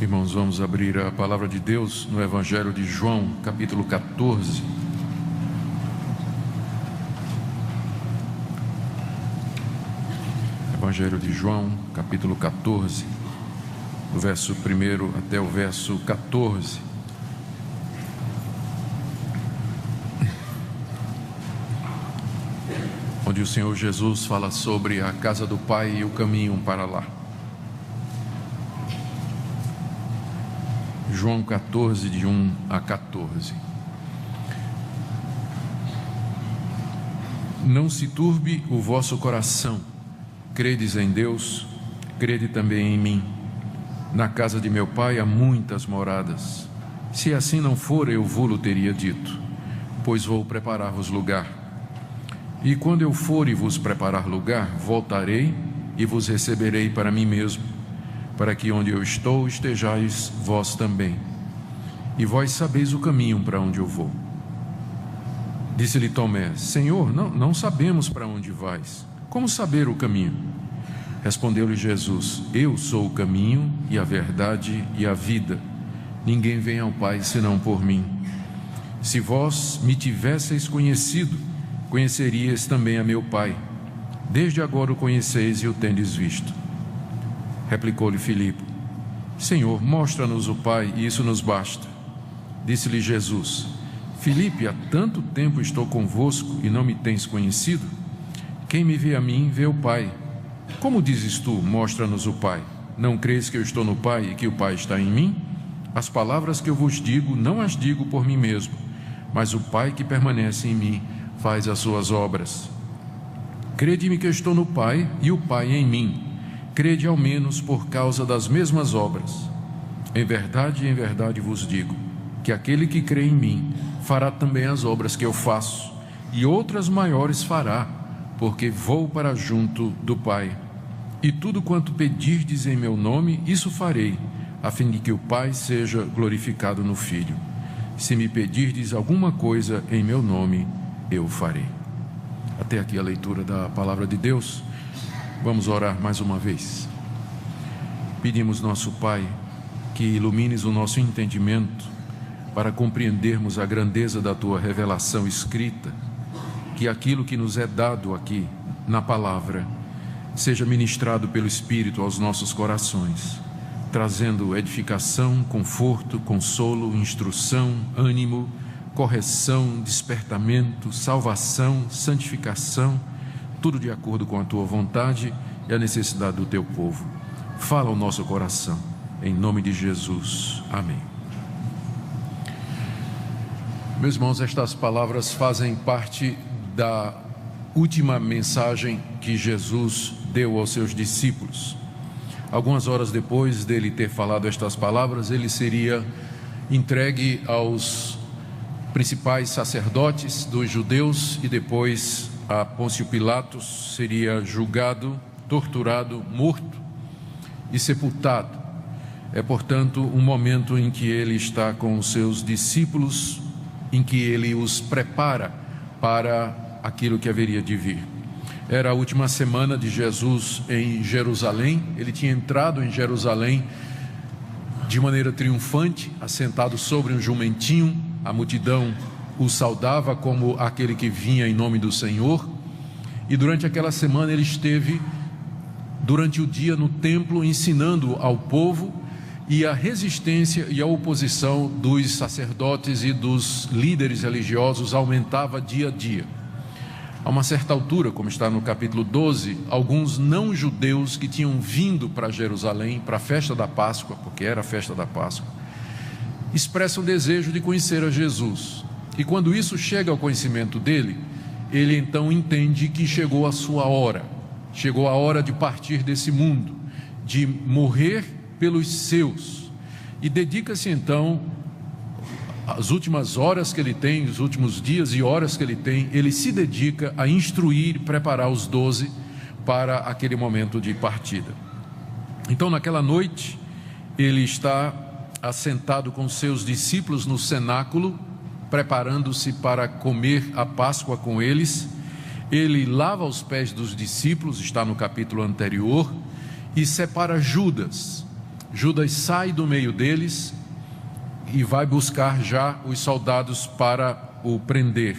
Irmãos, vamos abrir a palavra de Deus no Evangelho de João, capítulo 14. Evangelho de João, capítulo 14, do verso 1 até o verso 14. Onde o Senhor Jesus fala sobre a casa do Pai e o caminho para lá. João 14, de 1 a 14. Não se turbe o vosso coração. Credes em Deus, crede também em mim. Na casa de meu Pai há muitas moradas. Se assim não for, eu vô-lo teria dito, pois vou preparar-vos lugar. E quando eu for e vos preparar lugar, voltarei e vos receberei para mim mesmo, para que onde eu estou estejais vós também. E vós sabeis o caminho para onde eu vou. Disse-lhe Tomé: Senhor, não sabemos para onde vais. Como saber o caminho? Respondeu-lhe Jesus: Eu sou o caminho e a verdade e a vida. Ninguém vem ao Pai senão por mim. Se vós me tivesseis conhecido, conhecerias também a meu Pai. Desde agora o conheceis e o tendes visto. Replicou-lhe Filipe: Senhor, mostra-nos o Pai, e isso nos basta. Disse-lhe Jesus: Filipe, há tanto tempo estou convosco e não me tens conhecido? Quem me vê a mim, vê o Pai. Como dizes tu, mostra-nos o Pai? Não crês que eu estou no Pai e que o Pai está em mim? As palavras que eu vos digo, não as digo por mim mesmo, mas o Pai que permanece em mim faz as suas obras. Crede-me que eu estou no Pai e o Pai em mim. Crede ao menos por causa das mesmas obras. Em verdade vos digo, que aquele que crê em mim fará também as obras que eu faço, e outras maiores fará, porque vou para junto do Pai. E tudo quanto pedirdes em meu nome, isso farei, a fim de que o Pai seja glorificado no Filho. Se me pedirdes alguma coisa em meu nome, eu farei. Até aqui a leitura da palavra de Deus. Vamos orar mais uma vez. Pedimos, nosso Pai, que ilumines o nosso entendimento para compreendermos a grandeza da Tua revelação escrita, que aquilo que nos é dado aqui na palavra seja ministrado pelo Espírito aos nossos corações, trazendo edificação, conforto, consolo, instrução, ânimo, correção, despertamento, salvação, santificação, tudo de acordo com a Tua vontade e a necessidade do Teu povo. Fala ao nosso coração, em nome de Jesus. Amém. Meus irmãos, estas palavras fazem parte da última mensagem que Jesus deu aos seus discípulos. Algumas horas depois dele ter falado estas palavras, ele seria entregue aos principais sacerdotes dos judeus e depois a Pôncio Pilatos, seria julgado, torturado, morto e sepultado. É, portanto, um momento em que ele está com os seus discípulos, em que ele os prepara para aquilo que haveria de vir. Era a última semana de Jesus em Jerusalém. Ele tinha entrado em Jerusalém de maneira triunfante, assentado sobre um jumentinho. A multidão o saudava como aquele que vinha em nome do Senhor. E durante aquela semana ele esteve, durante o dia, no templo, ensinando ao povo, e a resistência e a oposição dos sacerdotes e dos líderes religiosos aumentava dia a dia. A uma certa altura, como está no capítulo 12, alguns não-judeus que tinham vindo para Jerusalém, para a festa da Páscoa, porque era a festa da Páscoa, expressam o desejo de conhecer a Jesus. E quando isso chega ao conhecimento dele, ele então entende que chegou a sua hora. Chegou a hora de partir desse mundo, de morrer pelos seus. E dedica-se então, as últimas horas que ele tem, os últimos dias e horas que ele tem, ele se dedica a instruir e preparar os 12 para aquele momento de partida. Então, naquela noite, ele está assentado com seus discípulos no cenáculo, preparando-se para comer a Páscoa com eles. Ele lava os pés dos discípulos, está no capítulo anterior, e separa Judas. Judas sai do meio deles e vai buscar já os soldados para o prender.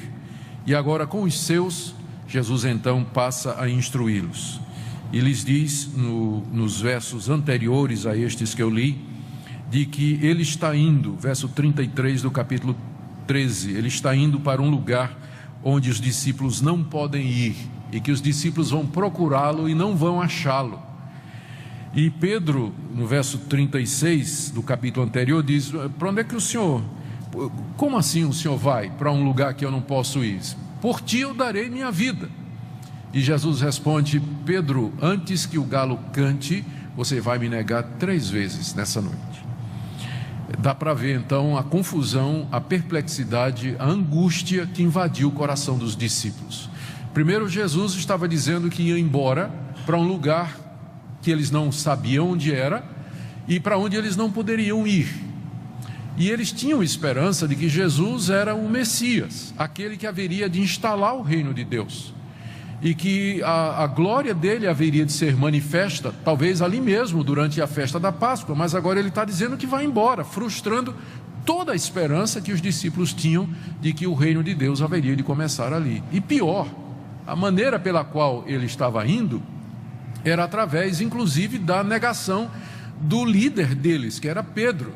E agora, com os seus, Jesus então passa a instruí-los. E lhes diz, nos versos anteriores a estes que eu li, de que ele está indo, verso 33 do capítulo 13, ele está indo para um lugar onde os discípulos não podem ir, e que os discípulos vão procurá-lo e não vão achá-lo. E Pedro, no verso 36 do capítulo anterior, diz: para onde é que o senhor, como assim o senhor vai para um lugar que eu não posso ir? Por ti eu darei minha vida. E Jesus responde: Pedro, antes que o galo cante, você vai me negar 3 vezes nessa noite. Dá para ver então a confusão, a perplexidade, a angústia que invadiu o coração dos discípulos. Primeiro, Jesus estava dizendo que ia embora para um lugar que eles não sabiam onde era e para onde eles não poderiam ir. E eles tinham esperança de que Jesus era o Messias, aquele que haveria de instalar o reino de Deus, e que a glória dele haveria de ser manifesta, talvez ali mesmo durante a festa da Páscoa. Mas agora ele está dizendo que vai embora, frustrando toda a esperança que os discípulos tinham de que o reino de Deus haveria de começar ali. E pior, a maneira pela qual ele estava indo era através, inclusive, da negação do líder deles, que era Pedro.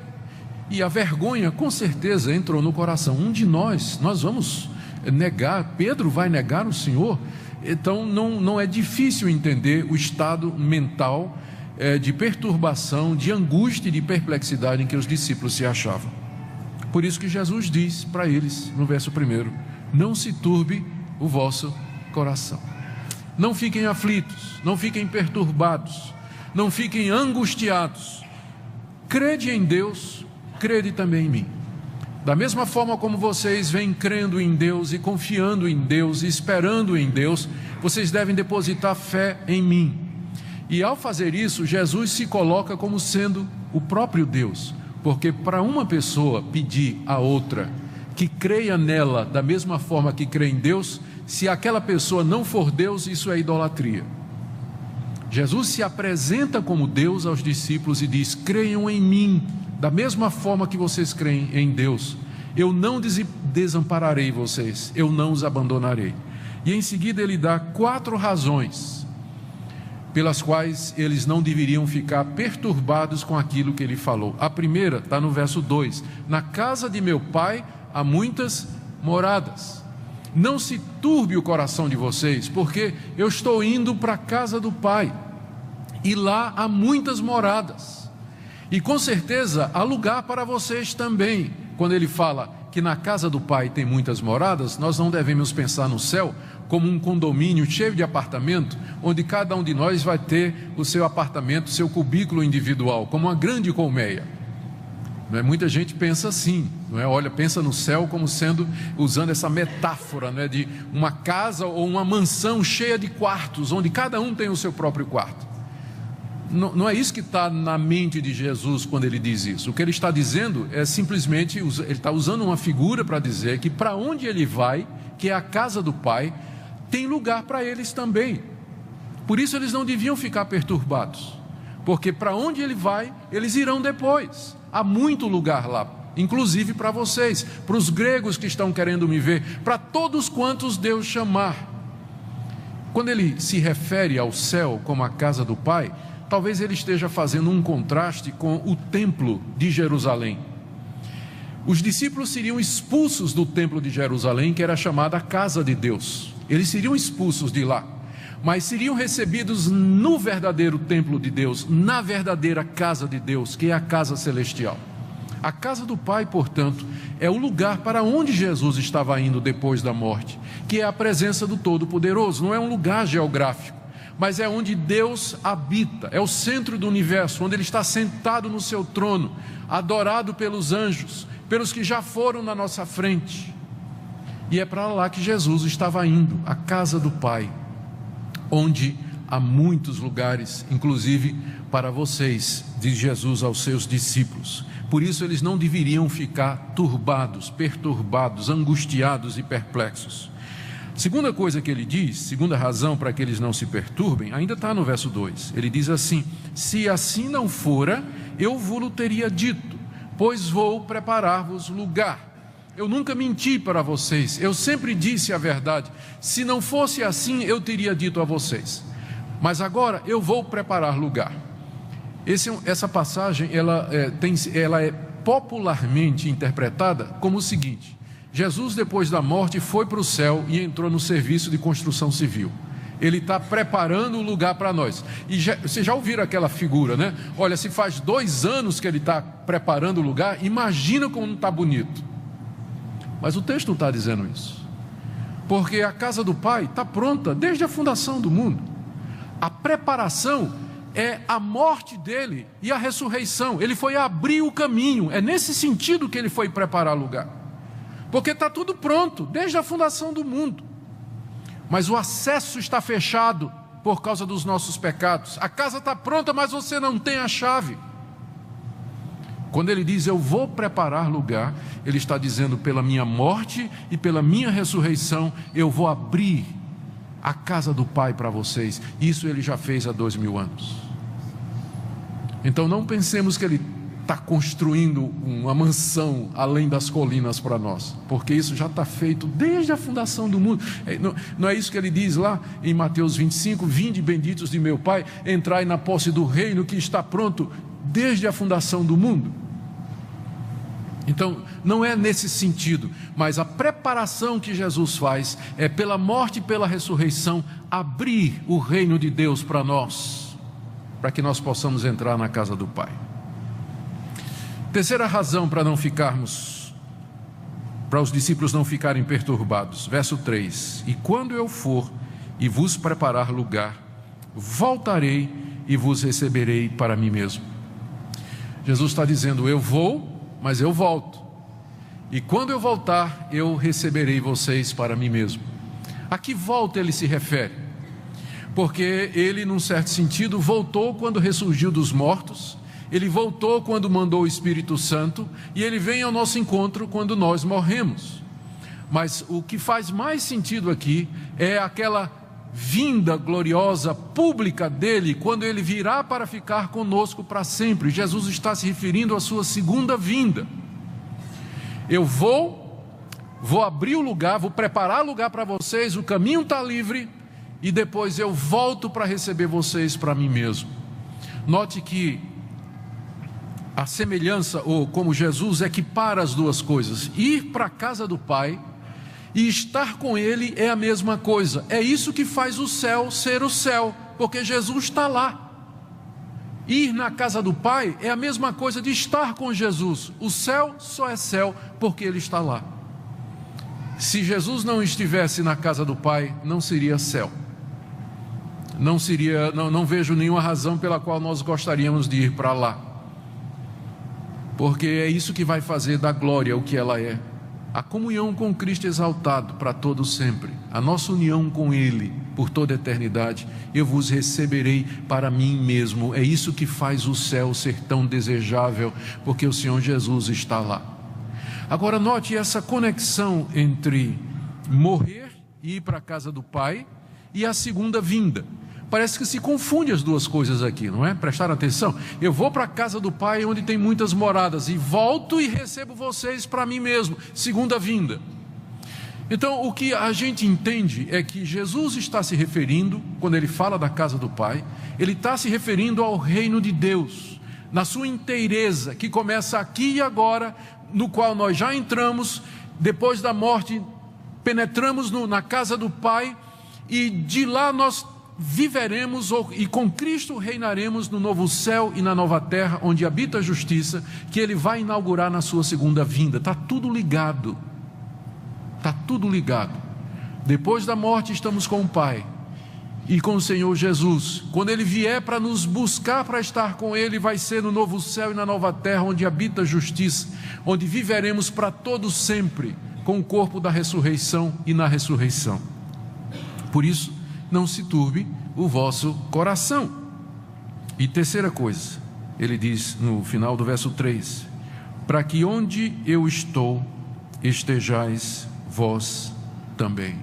E a vergonha, com certeza, entrou no coração. De nós vamos negar, Pedro vai negar o Senhor? Então, não é difícil entender o estado mental de perturbação, de angústia e de perplexidade em que os discípulos se achavam. Por isso que Jesus diz para eles, no verso 1, não se turbe o vosso coração. Não fiquem aflitos, não fiquem perturbados, não fiquem angustiados. Crede em Deus, crede também em mim. Da mesma forma como vocês vêm crendo em Deus e confiando em Deus e esperando em Deus, vocês devem depositar fé em mim. E ao fazer isso, Jesus se coloca como sendo o próprio Deus, porque para uma pessoa pedir a outra que creia nela da mesma forma que crê em Deus, se aquela pessoa não for Deus, isso é idolatria. Jesus se apresenta como Deus aos discípulos e diz: creiam em mim, da mesma forma que vocês creem em Deus. Eu não desampararei vocês, eu não os abandonarei. E em seguida ele dá 4 razões pelas quais eles não deveriam ficar perturbados com aquilo que ele falou. A primeira está no verso 2: na casa de meu pai há muitas moradas. Não se turbe o coração de vocês, porque eu estou indo para a casa do Pai, e lá há muitas moradas, e com certeza há lugar para vocês também. Quando ele fala que na casa do Pai tem muitas moradas, nós não devemos pensar no céu como um condomínio cheio de apartamento, onde cada um de nós vai ter o seu apartamento, seu cubículo individual, como uma grande colmeia. Não é? Muita gente pensa assim, não é? Olha, pensa no céu como sendo, usando essa metáfora, não é? De uma casa ou uma mansão cheia de quartos, onde cada um tem o seu próprio quarto. Não é isso que está na mente de Jesus quando ele diz isso. O que ele está dizendo é simplesmente, ele está usando uma figura para dizer que para onde ele vai, que é a casa do Pai, tem lugar para eles também. Por isso eles não deviam ficar perturbados, porque para onde ele vai, eles irão depois. Há muito lugar lá, inclusive para vocês, para os gregos que estão querendo me ver, para todos quantos Deus chamar. Quando ele se refere ao céu como a casa do Pai, talvez ele esteja fazendo um contraste com o templo de Jerusalém. Os discípulos seriam expulsos do templo de Jerusalém, que era chamada casa de Deus. Eles seriam expulsos de lá, mas seriam recebidos no verdadeiro templo de Deus, na verdadeira casa de Deus, que é a casa celestial. A casa do Pai, portanto, é o lugar para onde Jesus estava indo depois da morte, que é a presença do Todo-Poderoso. Não é um lugar geográfico, mas é onde Deus habita, é o centro do universo, onde Ele está sentado no seu trono, adorado pelos anjos, pelos que já foram na nossa frente. E é para lá que Jesus estava indo, a casa do Pai, onde há muitos lugares, inclusive para vocês, diz Jesus aos seus discípulos. Por isso eles não deveriam ficar turbados, perturbados, angustiados e perplexos. Segunda coisa que ele diz, segunda razão para que eles não se perturbem, ainda está no verso 2. Ele diz assim: se assim não fora, eu vos teria dito, pois vou preparar-vos lugar. Eu nunca menti para vocês, eu sempre disse a verdade. Se não fosse assim, eu teria dito a vocês. Mas agora eu vou preparar lugar. Essa passagem ela é popularmente interpretada como o seguinte: Jesus, depois da morte, foi para o céu e entrou no serviço de construção civil. Ele está preparando o lugar para nós. E vocês já ouviram aquela figura, né? Olha, se faz 2 anos que ele está preparando o lugar, imagina como não está bonito. Mas o texto não está dizendo isso, porque a casa do Pai está pronta desde a fundação do mundo. A preparação é a morte dele e a ressurreição. Ele foi abrir o caminho. É nesse sentido que ele foi preparar o lugar, porque está tudo pronto desde a fundação do mundo, mas o acesso está fechado por causa dos nossos pecados. A casa está pronta, mas você não tem a chave. Quando ele diz eu vou preparar lugar, ele está dizendo: pela minha morte e pela minha ressurreição, eu vou abrir a casa do Pai para vocês. Isso ele já fez há 2000 anos. Então não pensemos que ele está construindo uma mansão além das colinas para nós, porque isso já está feito desde a fundação do mundo. Não é isso que ele diz lá em Mateus 25: vinde benditos de meu Pai, entrai na posse do reino que está pronto desde a fundação do mundo. Então não é nesse sentido, mas a preparação que Jesus faz é pela morte e pela ressurreição abrir o reino de Deus para nós, para que nós possamos entrar na casa do Pai. Terceira razão para os discípulos não ficarem perturbados, verso 3: e quando eu for e vos preparar lugar, voltarei e vos receberei para mim mesmo. Jesus está dizendo: eu vou, mas eu volto, e quando eu voltar, eu receberei vocês para mim mesmo. A que volta ele se refere? Porque ele, num certo sentido, voltou quando ressurgiu dos mortos. Ele voltou quando mandou o Espírito Santo, e ele vem ao nosso encontro quando nós morremos. Mas o que faz mais sentido aqui é aquela vinda gloriosa, pública dele, quando ele virá para ficar conosco para sempre. Jesus está se referindo à sua segunda vinda. Eu vou abrir o lugar, vou preparar lugar para vocês, o caminho está livre, e depois eu volto para receber vocês para mim mesmo. Note que a semelhança, ou como Jesus equipara as duas coisas: ir para a casa do Pai e estar com Ele é a mesma coisa. É isso que faz o céu ser o céu, porque Jesus está lá. Ir na casa do Pai é a mesma coisa de estar com Jesus. O céu só é céu porque Ele está lá. Se Jesus não estivesse na casa do Pai, não seria céu. Não vejo nenhuma razão pela qual nós gostaríamos de ir para lá, porque é isso que vai fazer da glória o que ela é. A comunhão com Cristo exaltado para todo sempre, a nossa união com Ele por toda a eternidade. Eu vos receberei para mim mesmo. É isso que faz o céu ser tão desejável, porque o Senhor Jesus está lá. Agora note essa conexão entre morrer e ir para a casa do Pai e a segunda vinda. Parece que se confunde as duas coisas aqui, não é? Prestaram atenção? Eu vou para a casa do Pai, onde tem muitas moradas, e volto e recebo vocês para mim mesmo. Segunda vinda. Então o que a gente entende é que Jesus está se referindo, quando ele fala da casa do Pai, ele está se referindo ao reino de Deus, na sua inteireza, que começa aqui e agora, no qual nós já entramos, depois da morte, penetramos na casa do Pai, e de lá nós viveremos e com Cristo reinaremos no novo céu e na nova terra, onde habita a justiça, que Ele vai inaugurar na sua segunda vinda. Está tudo ligado, está tudo ligado. Depois da morte estamos com o Pai e com o Senhor Jesus. Quando Ele vier para nos buscar para estar com Ele, vai ser no novo céu e na nova terra, onde habita a justiça, onde viveremos para todo sempre com o corpo da ressurreição e na ressurreição. Por isso, não se turbe o vosso coração. E terceira coisa, ele diz no final do verso 3: para que onde eu estou, estejais vós também.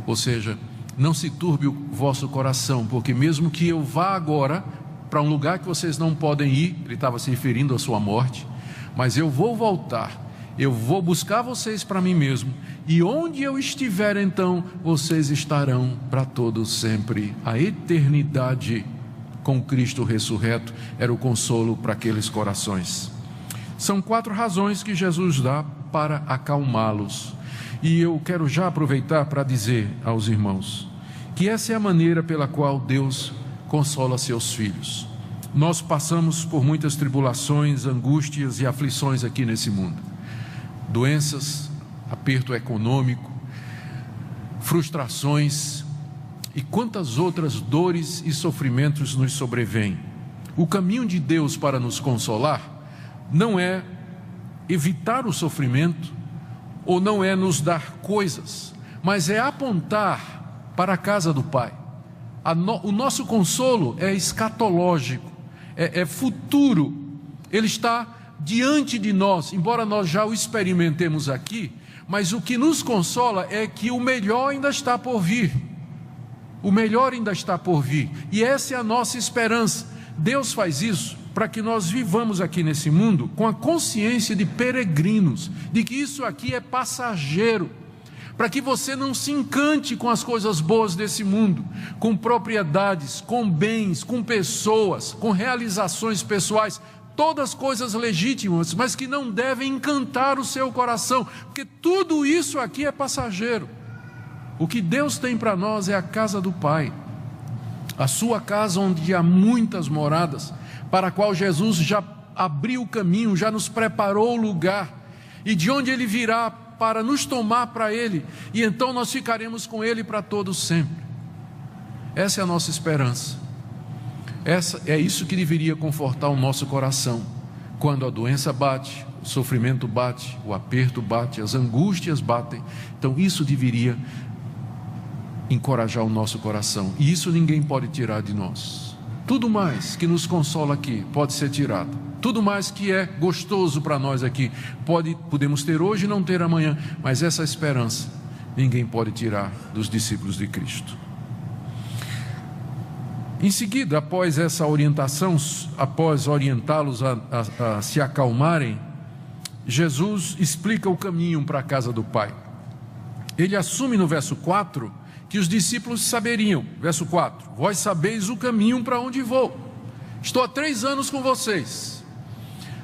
Ou seja, não se turbe o vosso coração, porque mesmo que eu vá agora para um lugar que vocês não podem ir, ele estava se referindo à sua morte, mas eu vou voltar, eu vou buscar vocês para mim mesmo, e onde eu estiver então, vocês estarão para todos sempre. A eternidade com Cristo ressurreto era o consolo para aqueles corações. São 4 razões que Jesus dá para acalmá-los, e eu quero já aproveitar para dizer aos irmãos que essa é a maneira pela qual Deus consola seus filhos. Nós passamos por muitas tribulações, angústias e aflições aqui nesse mundo. Doenças, aperto econômico, frustrações e quantas outras dores e sofrimentos nos sobrevêm. O caminho de Deus para nos consolar não é evitar o sofrimento ou não é nos dar coisas, mas é apontar para a casa do Pai. O nosso consolo é escatológico, é futuro, ele está diante de nós, embora nós já o experimentemos aqui, mas o que nos consola é que o melhor ainda está por vir, o melhor ainda está por vir, e essa é a nossa esperança. Deus faz isso para que nós vivamos aqui nesse mundo com a consciência de peregrinos, de que isso aqui é passageiro, para que você não se encante com as coisas boas desse mundo, com propriedades, com bens, com pessoas, com realizações pessoais, todas coisas legítimas, mas que não devem encantar o seu coração, porque tudo isso aqui é passageiro. O que Deus tem para nós é a casa do Pai, a sua casa onde há muitas moradas, para a qual Jesus já abriu o caminho, já nos preparou o lugar, e de onde Ele virá para nos tomar para Ele, e então nós ficaremos com Ele para todos sempre. Essa é a nossa esperança. É isso que deveria confortar o nosso coração, quando a doença bate, o sofrimento bate, o aperto bate, as angústias batem. Então isso deveria encorajar o nosso coração, e isso ninguém pode tirar de nós. Tudo mais que nos consola aqui pode ser tirado, tudo mais que é gostoso para nós aqui podemos ter hoje e não ter amanhã, mas essa esperança ninguém pode tirar dos discípulos de Cristo. Em seguida, após essa orientação, após orientá-los a se acalmarem, Jesus explica o caminho para a casa do Pai. Ele assume no verso 4 que os discípulos saberiam. Verso 4: vós sabeis o caminho para onde vou. Estou há 3 anos com vocês.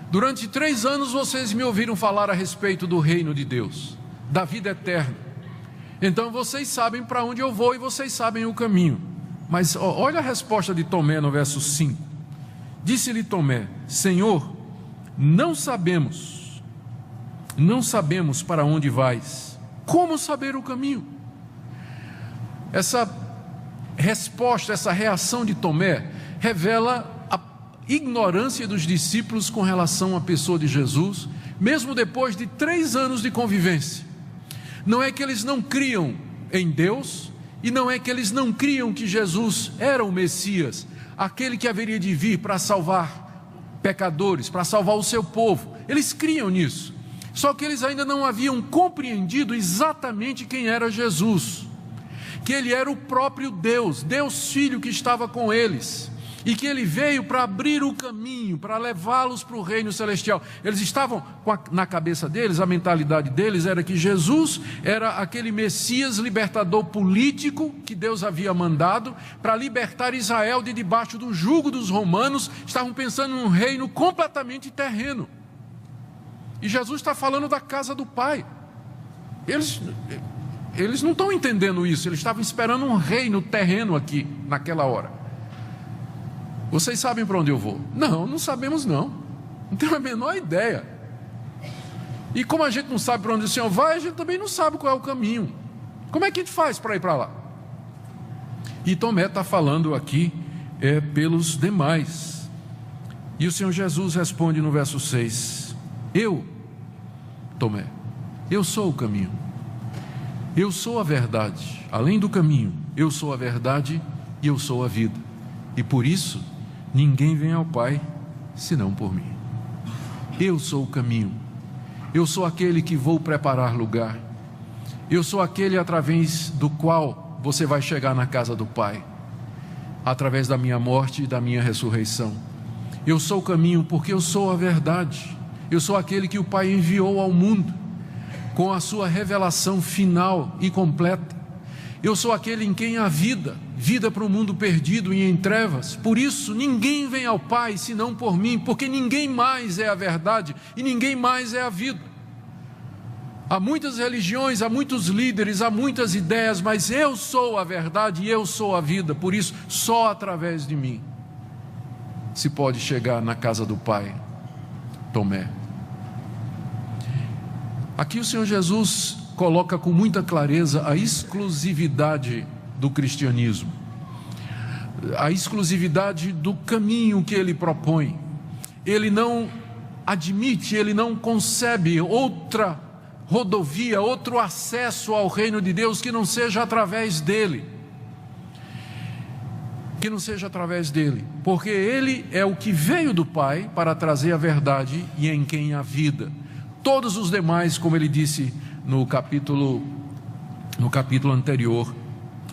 Durante 3 anos vocês me ouviram falar a respeito do reino de Deus, da vida eterna. Então vocês sabem para onde eu vou e vocês sabem o caminho. Mas olha a resposta de Tomé no verso 5. Disse-lhe Tomé: Senhor, não sabemos para onde vais. Como saber o caminho? Essa resposta, essa reação de Tomé revela a ignorância dos discípulos com relação à pessoa de Jesus, mesmo depois de 3 anos de convivência. Não é que eles não criam em Deus, e não é que eles não criam que Jesus era o Messias, aquele que haveria de vir para salvar pecadores, para salvar o seu povo. Eles criam nisso, só que eles ainda não haviam compreendido exatamente quem era Jesus, que Ele era o próprio Deus, Deus Filho que estava com eles, e que Ele veio para abrir o caminho, para levá-los para o reino celestial. Eles estavam, na cabeça deles, a mentalidade deles era que Jesus era aquele Messias libertador político que Deus havia mandado para libertar Israel de debaixo do jugo dos romanos. Estavam pensando num reino completamente terreno, e Jesus está falando da casa do Pai. Eles não estão entendendo isso, eles estavam esperando um reino terreno aqui, naquela hora. Vocês sabem para onde eu vou? Não sabemos não tenho a menor ideia. E como a gente não sabe para onde o Senhor vai, a gente também não sabe qual é o caminho. Como é que a gente faz para ir para lá? E Tomé está falando aqui pelos demais. E o Senhor Jesus responde no verso 6: Tomé, eu sou o caminho, eu sou a verdade, além do caminho, eu sou a verdade e eu sou a vida, e por isso ninguém vem ao Pai senão por mim. Eu sou o caminho, eu sou aquele que vou preparar lugar, Eu sou aquele através do qual você vai chegar na casa do Pai, através da minha morte e da minha ressurreição. Eu sou o caminho porque eu sou a verdade. Eu sou aquele que o Pai enviou ao mundo com a sua revelação final e completa. Eu sou aquele em quem há vida para o mundo perdido e em trevas. Por isso ninguém vem ao Pai senão por mim, porque ninguém mais é a verdade e ninguém mais é a vida. Há muitas religiões, há muitos líderes, há muitas ideias, mas eu sou a verdade e eu sou a vida. Por isso, só através de mim se pode chegar na casa do Pai. Tomé. Aqui o Senhor Jesus coloca com muita clareza a exclusividade do cristianismo, a exclusividade do caminho que ele propõe. Ele não admite, ele não concebe outra rodovia, outro acesso ao reino de Deus que não seja através dele. Que não seja através dele, porque ele é o que veio do Pai para trazer a verdade e em quem há vida. Todos os demais, como ele disse no capítulo anterior,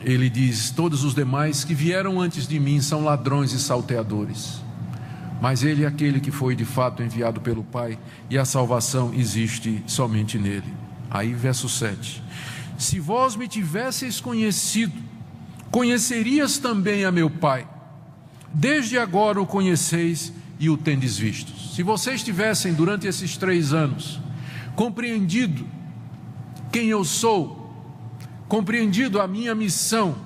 ele diz: todos os demais que vieram antes de mim são ladrões e salteadores, mas ele é aquele que foi de fato enviado pelo Pai, e a salvação existe somente nele. Aí verso 7: se vós me tivesseis conhecido, conhecerias também a meu Pai. Desde agora o conheceis e o tendes visto. Se vocês tivessem durante esses 3 anos compreendido quem eu sou, compreendido a minha missão,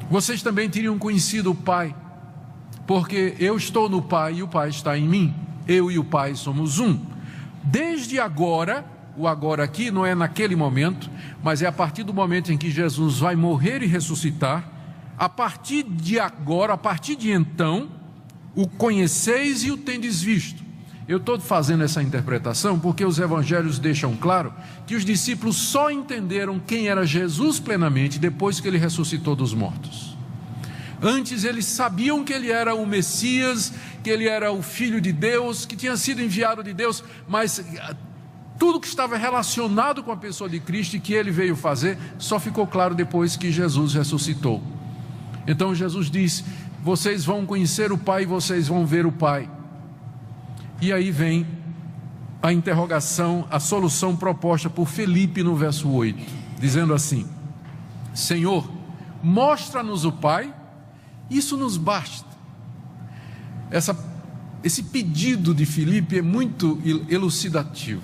vocês também teriam conhecido o Pai, porque eu estou no Pai e o Pai está em mim. Eu e o Pai somos um. Desde agora, o agora aqui não é naquele momento, mas é a partir do momento em que Jesus vai morrer e ressuscitar. A partir de agora, a partir de então, o conheceis e o tendes visto. Eu estou fazendo essa interpretação porque os evangelhos deixam claro que os discípulos só entenderam quem era Jesus plenamente depois que ele ressuscitou dos mortos. Antes eles sabiam que ele era o Messias, que ele era o Filho de Deus, que tinha sido enviado de Deus, mas tudo que estava relacionado com a pessoa de Cristo e que ele veio fazer, só ficou claro depois que Jesus ressuscitou. Então Jesus diz: vocês vão conhecer o Pai e vocês vão ver o Pai. E aí vem a interrogação, a solução proposta por Felipe no verso 8, dizendo assim: Senhor, mostra-nos o Pai, isso nos basta. Esse pedido de Felipe é muito elucidativo.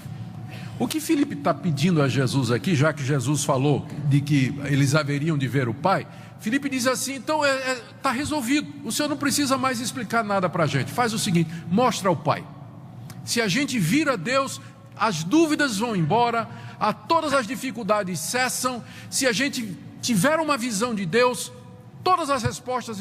O que Felipe está pedindo a Jesus aqui, já que Jesus falou de que eles haveriam de ver o Pai, Felipe diz assim: então está resolvido, o Senhor não precisa mais explicar nada para a gente. Faz o seguinte, mostra o Pai. Se a gente vir a Deus, as dúvidas vão embora, todas as dificuldades cessam. Se a gente tiver uma visão de Deus, todas as respostas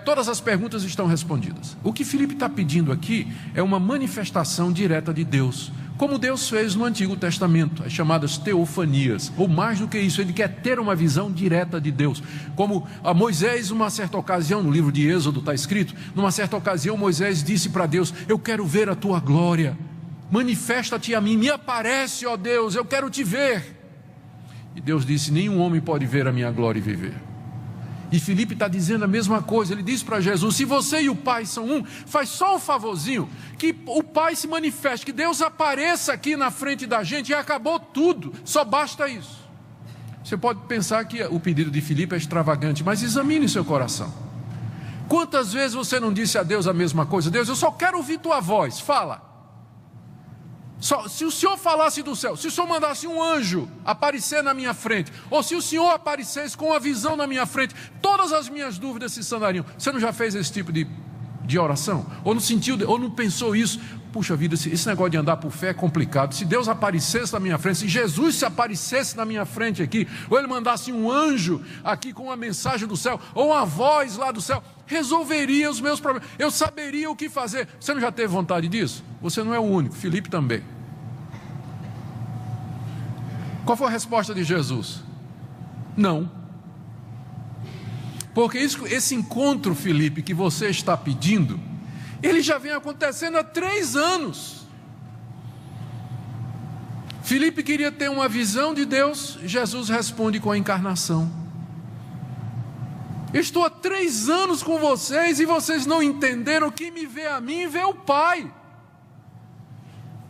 todas as perguntas estão respondidas. O que Felipe está pedindo aqui é uma manifestação direta de Deus, como Deus fez no Antigo Testamento, as chamadas teofanias, ou mais do que isso, ele quer ter uma visão direta de Deus, como a Moisés, numa certa ocasião, no livro de Êxodo está escrito, numa certa ocasião Moisés disse para Deus: eu quero ver a tua glória, manifesta-te a mim, me aparece, ó Deus, eu quero te ver. E Deus disse: nenhum homem pode ver a minha glória e viver. E Felipe está dizendo a mesma coisa. Ele diz para Jesus: se você e o Pai são um, faz só um favorzinho, que o Pai se manifeste, que Deus apareça aqui na frente da gente e acabou tudo, só basta isso. Você pode pensar que o pedido de Felipe é extravagante, mas examine seu coração. Quantas vezes você não disse a Deus a mesma coisa? Deus, eu só quero ouvir tua voz, fala. Se o Senhor falasse do céu, se o Senhor mandasse um anjo aparecer na minha frente, ou se o Senhor aparecesse com uma visão na minha frente, todas as minhas dúvidas se sanariam. Você não já fez esse tipo de oração? Ou não sentiu, ou não pensou isso? Puxa vida, esse negócio de andar por fé é complicado. Se Deus aparecesse na minha frente, se Jesus se aparecesse na minha frente aqui, ou Ele mandasse um anjo aqui com uma mensagem do céu, ou uma voz lá do céu, resolveria os meus problemas, eu saberia o que fazer. Você não já teve vontade disso? Você não é o único, Felipe também. Qual foi a resposta de Jesus? Não. Porque esse encontro, Felipe, que você está pedindo, ele já vem acontecendo há 3 anos. Filipe queria ter uma visão de Deus, Jesus responde com a encarnação. Estou há 3 anos com vocês e vocês não entenderam. Quem me vê a mim, vê o Pai.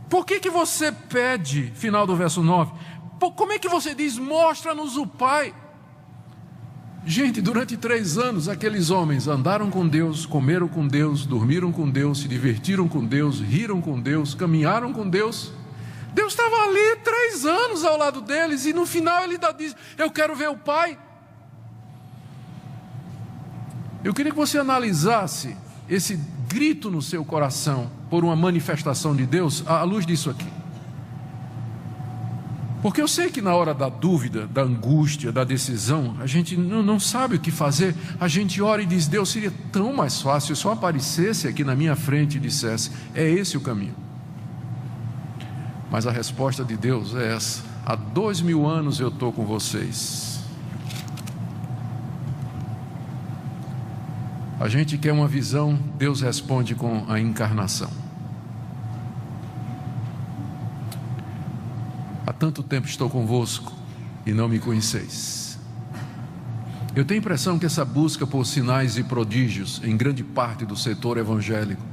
Por que você pede, final do verso 9, como é que você diz, mostra-nos o Pai? Gente, durante 3 anos, aqueles homens andaram com Deus, comeram com Deus, dormiram com Deus, se divertiram com Deus, riram com Deus, caminharam com Deus. Deus estava ali 3 anos ao lado deles, e no final ele diz, eu quero ver o Pai. Eu queria que você analisasse esse grito no seu coração por uma manifestação de Deus à luz disso aqui. Porque eu sei que na hora da dúvida, da angústia, da decisão, a gente não sabe o que fazer. A gente ora e diz, Deus, seria tão mais fácil se eu aparecesse aqui na minha frente e dissesse, é esse o caminho. Mas a resposta de Deus é essa: há 2000 anos eu estou com vocês. A gente quer uma visão, Deus responde com a encarnação. Há tanto tempo estou convosco e não me conheceis. Eu tenho a impressão que essa busca por sinais e prodígios em grande parte do setor evangélico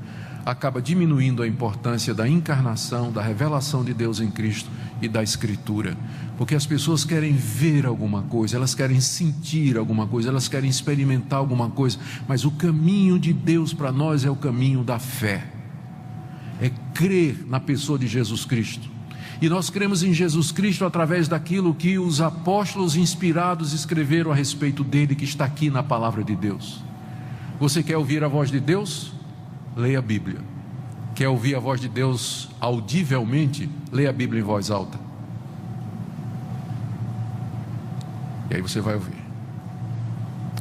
acaba diminuindo a importância da encarnação, da revelação de Deus em Cristo e da Escritura, porque as pessoas querem ver alguma coisa, elas querem sentir alguma coisa, elas querem experimentar alguma coisa, mas o caminho de Deus para nós é o caminho da fé, é crer na pessoa de Jesus Cristo. E nós cremos em Jesus Cristo através daquilo que os apóstolos inspirados escreveram a respeito dele, que está aqui na palavra de Deus. Você quer ouvir a voz de Deus? Leia a Bíblia. Quer ouvir a voz de Deus audivelmente? Leia a Bíblia em voz alta. E aí você vai ouvir.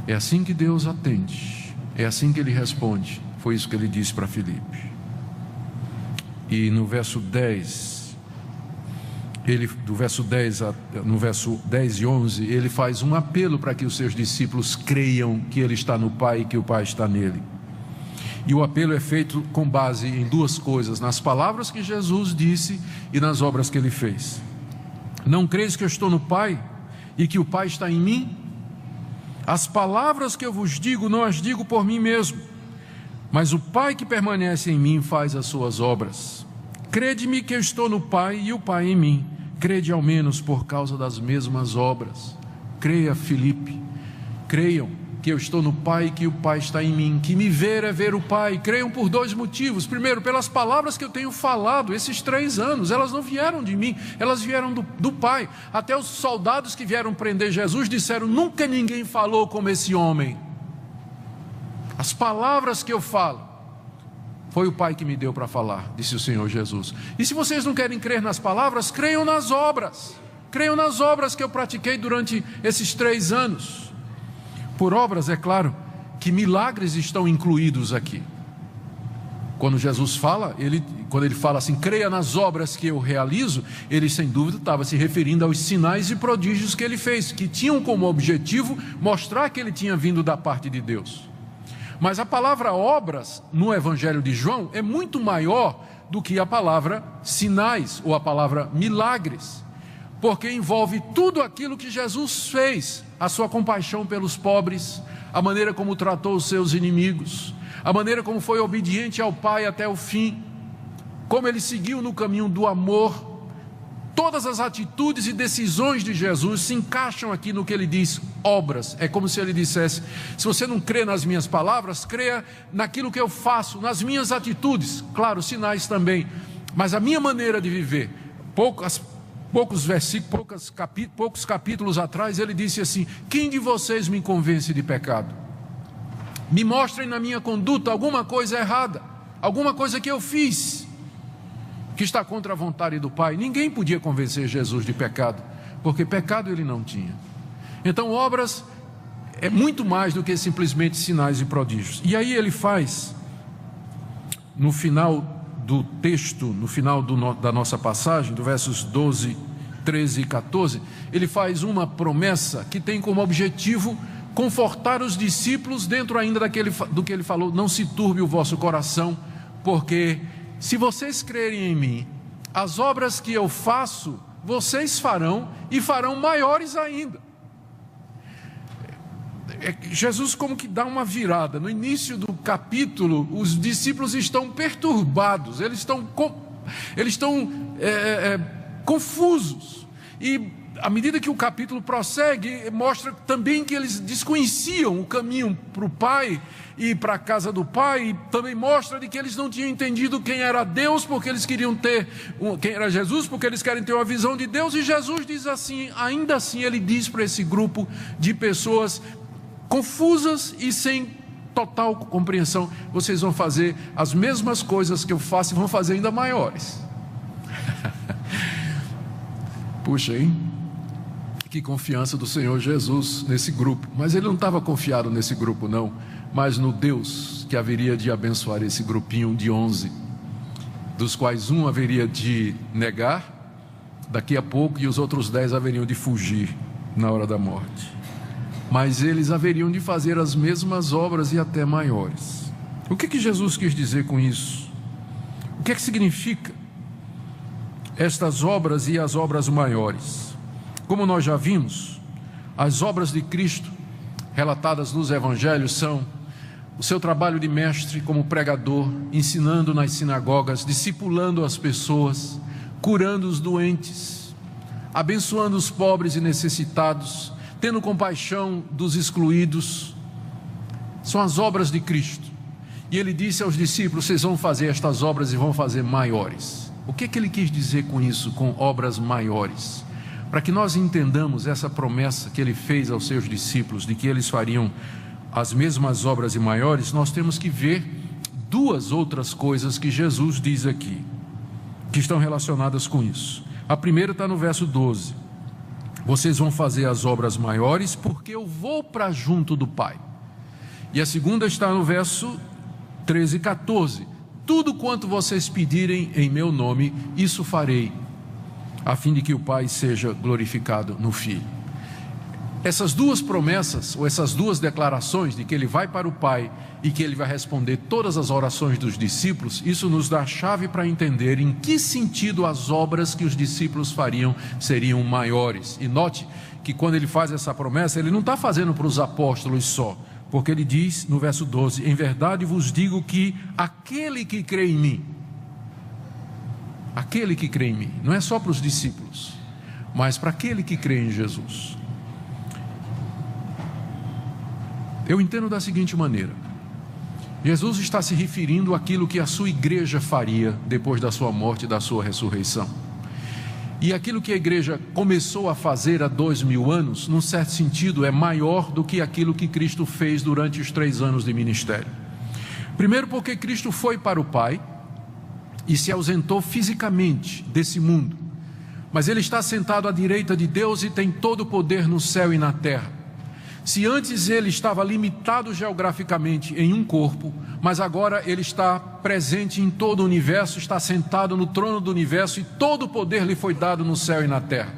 É assim que Deus atende, é assim que Ele responde. Foi isso que Ele disse para Filipe. E no verso 10... do verso 10 no verso 10 e 11, ele faz um apelo para que os seus discípulos creiam que ele está no Pai e que o Pai está nele. E o apelo é feito com base em 2 coisas: nas palavras que Jesus disse e nas obras que ele fez. Não creis que eu estou no Pai e que o Pai está em mim? As palavras que eu vos digo, não as digo por mim mesmo, mas o Pai que permanece em mim faz as suas obras. Crede-me que eu estou no Pai e o Pai em mim. Crede ao menos por causa das mesmas obras. Creia, Filipe. Creiam que eu estou no Pai e que o Pai está em mim. Que me ver é ver o Pai. Creiam por 2 motivos. Primeiro, pelas palavras que eu tenho falado esses 3 anos. Elas não vieram de mim, elas vieram do Pai. Até os soldados que vieram prender Jesus disseram: nunca ninguém falou como esse homem. As palavras que eu falo, foi o Pai que me deu para falar, disse o Senhor Jesus. E se vocês não querem crer nas palavras, creiam nas obras. Creiam nas obras que eu pratiquei durante esses 3 anos. Por obras, é claro, que milagres estão incluídos aqui. Quando Jesus fala, quando ele fala assim, creia nas obras que eu realizo, ele sem dúvida estava se referindo aos sinais e prodígios que ele fez, que tinham como objetivo mostrar que ele tinha vindo da parte de Deus. Mas a palavra obras no Evangelho de João é muito maior do que a palavra sinais ou a palavra milagres, porque envolve tudo aquilo que Jesus fez: a sua compaixão pelos pobres, a maneira como tratou os seus inimigos, a maneira como foi obediente ao Pai até o fim, como ele seguiu no caminho do amor. Todas as atitudes e decisões de Jesus se encaixam aqui no que ele diz, obras. É como se ele dissesse: se você não crê nas minhas palavras, creia naquilo que eu faço, nas minhas atitudes. Claro, sinais também, mas a minha maneira de viver. Poucos versículos, poucos capítulos atrás, ele disse assim: quem de vocês me convence de pecado? Me mostrem na minha conduta alguma coisa errada, alguma coisa que eu fiz que está contra a vontade do Pai. Ninguém podia convencer Jesus de pecado, porque pecado ele não tinha. Então, obras é muito mais do que simplesmente sinais e prodígios. E aí ele faz, no final do texto, no final da nossa passagem, do versos 12, 13 e 14, ele faz uma promessa que tem como objetivo confortar os discípulos dentro ainda do que ele falou: não se turbe o vosso coração, porque se vocês crerem em mim, as obras que eu faço vocês farão e farão maiores ainda. Jesus como que dá uma virada. No início do capítulo, os discípulos estão perturbados, eles estão confusos. E à medida que o capítulo prossegue, mostra também que eles desconheciam o caminho para o Pai e para a casa do Pai. E também mostra de que eles não tinham entendido quem era Deus, porque eles queriam ter quem era Jesus, porque eles querem ter uma visão de Deus. E Jesus diz assim, ainda assim ele diz para esse grupo de pessoas confusas e sem total compreensão: vocês vão fazer as mesmas coisas que eu faço e vão fazer ainda maiores. Puxa, hein? Que confiança do Senhor Jesus nesse grupo. Mas ele não estava confiado nesse grupo não, mas no Deus que haveria de abençoar esse grupinho de 11, dos quais um haveria de negar daqui a pouco e os outros 10 haveriam de fugir na hora da morte. Mas eles haveriam de fazer as mesmas obras e até maiores. O que Jesus quis dizer com isso? O que significa estas obras e as obras maiores? Como nós já vimos, as obras de Cristo relatadas nos evangelhos são o seu trabalho de mestre como pregador, ensinando nas sinagogas, discipulando as pessoas, curando os doentes, abençoando os pobres e necessitados, tendo compaixão dos excluídos. São as obras de Cristo. E ele disse aos discípulos: vocês vão fazer estas obras e vão fazer maiores. O que ele quis dizer com isso, com obras maiores? Para que nós entendamos essa promessa que ele fez aos seus discípulos, de que eles fariam as mesmas obras e maiores, nós temos que ver duas outras coisas que Jesus diz aqui, que estão relacionadas com isso. A primeira está no verso 12. Vocês vão fazer as obras maiores porque eu vou para junto do Pai. E a segunda está no verso 13 e 14. Tudo quanto vocês pedirem em meu nome, isso farei, a fim de que o Pai seja glorificado no Filho. Essas duas promessas, ou essas duas declarações de que ele vai para o Pai e que ele vai responder todas as orações dos discípulos, isso nos dá a chave para entender em que sentido as obras que os discípulos fariam seriam maiores. E note que quando ele faz essa promessa, ele não está fazendo para os apóstolos só, porque ele diz no verso 12: em verdade vos digo que aquele que crê em mim, aquele que crê em mim, não é só para os discípulos, mas para aquele que crê em Jesus. Eu entendo da seguinte maneira: Jesus está se referindo àquilo que a sua igreja faria depois da sua morte e da sua ressurreição. E aquilo que a igreja começou a fazer há 2000 anos, num certo sentido, é maior do que aquilo que Cristo fez durante os 3 anos de ministério. Primeiro porque Cristo foi para o Pai e se ausentou fisicamente desse mundo, mas ele está sentado à direita de Deus e tem todo o poder no céu e na terra. Se antes ele estava limitado geograficamente em um corpo, mas agora ele está presente em todo o universo, está sentado no trono do universo e todo o poder lhe foi dado no céu e na terra.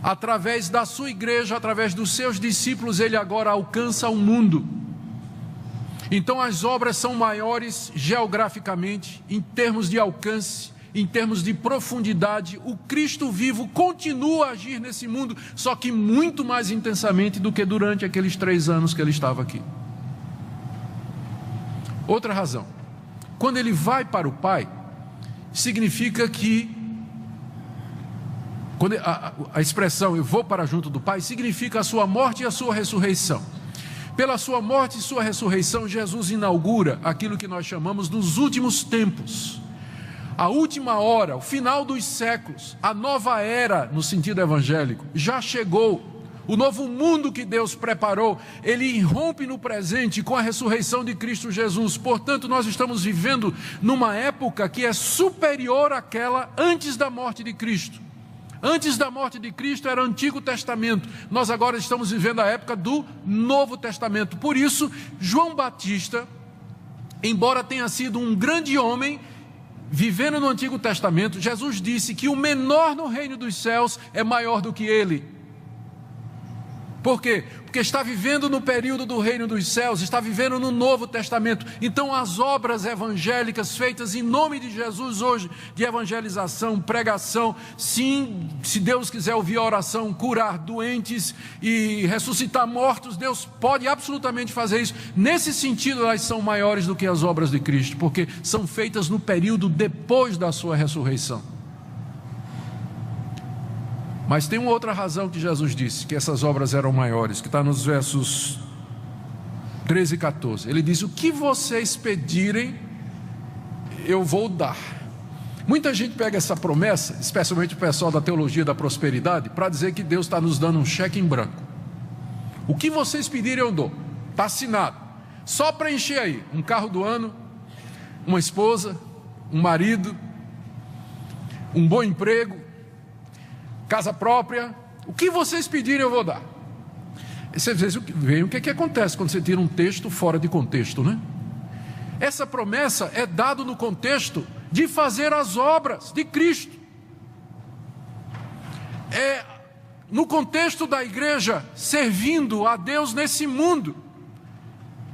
Através da sua igreja, através dos seus discípulos, ele agora alcança o mundo. Então as obras são maiores geograficamente, em termos de alcance, em termos de profundidade. O Cristo vivo continua a agir nesse mundo, só que muito mais intensamente do que durante aqueles 3 anos que ele estava aqui. Outra razão: quando ele vai para o Pai, significa que, quando a expressão eu vou para junto do Pai, significa a sua morte e a sua ressurreição. Pela sua morte e sua ressurreição, Jesus inaugura aquilo que nós chamamos dos últimos tempos. A última hora, o final dos séculos, a nova era no sentido evangélico, já chegou. O novo mundo que Deus preparou, ele irrompe no presente com a ressurreição de Cristo Jesus. Portanto, nós estamos vivendo numa época que é superior àquela antes da morte de Cristo. Antes da morte de Cristo era o Antigo Testamento. Nós agora estamos vivendo a época do Novo Testamento. Por isso, João Batista, embora tenha sido um grande homem, vivendo no Antigo Testamento, Jesus disse que o menor no reino dos céus é maior do que ele. Por quê? Porque está vivendo no período do reino dos céus, está vivendo no Novo Testamento. Então as obras evangélicas feitas em nome de Jesus hoje, de evangelização, pregação, sim, se Deus quiser ouvir a oração, curar doentes e ressuscitar mortos, Deus pode absolutamente fazer isso. Nesse sentido, elas são maiores do que as obras de Cristo, porque são feitas no período depois da sua ressurreição. Mas tem uma outra razão que Jesus disse, que essas obras eram maiores, que está nos versos 13 e 14. Ele diz: o que vocês pedirem, eu vou dar. Muita gente pega essa promessa, especialmente o pessoal da teologia da prosperidade, para dizer que Deus está nos dando um cheque em branco. O que vocês pedirem eu dou, está assinado. Só preencher aí, um carro do ano, uma esposa, um marido, um bom emprego, casa própria, o que vocês pedirem eu vou dar. Vocês veem o que acontece quando você tira um texto fora de contexto, né? Essa promessa é dada no contexto de fazer as obras de Cristo. É no contexto da igreja servindo a Deus nesse mundo,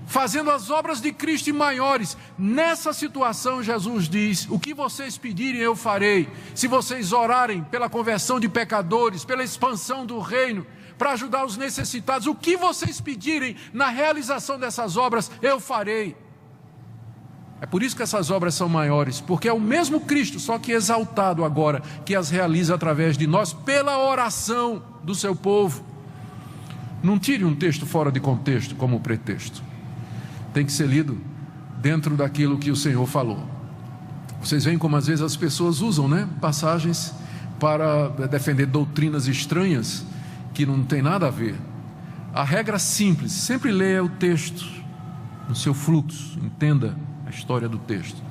fazendo as obras de Cristo e maiores. Nessa situação, Jesus diz: o que vocês pedirem eu farei. Se vocês orarem pela conversão de pecadores, pela expansão do reino, para ajudar os necessitados, o que vocês pedirem na realização dessas obras eu farei. É por isso que essas obras são maiores, porque é o mesmo Cristo, só que exaltado agora, que as realiza através de nós, pela oração do seu povo. Não tire um texto fora de contexto como pretexto. Tem que ser lido dentro daquilo que o Senhor falou. Vocês veem como às vezes as pessoas usam, né, passagens para defender doutrinas estranhas que não tem nada a ver. A regra simples: sempre leia o texto no seu fluxo, entenda a história do texto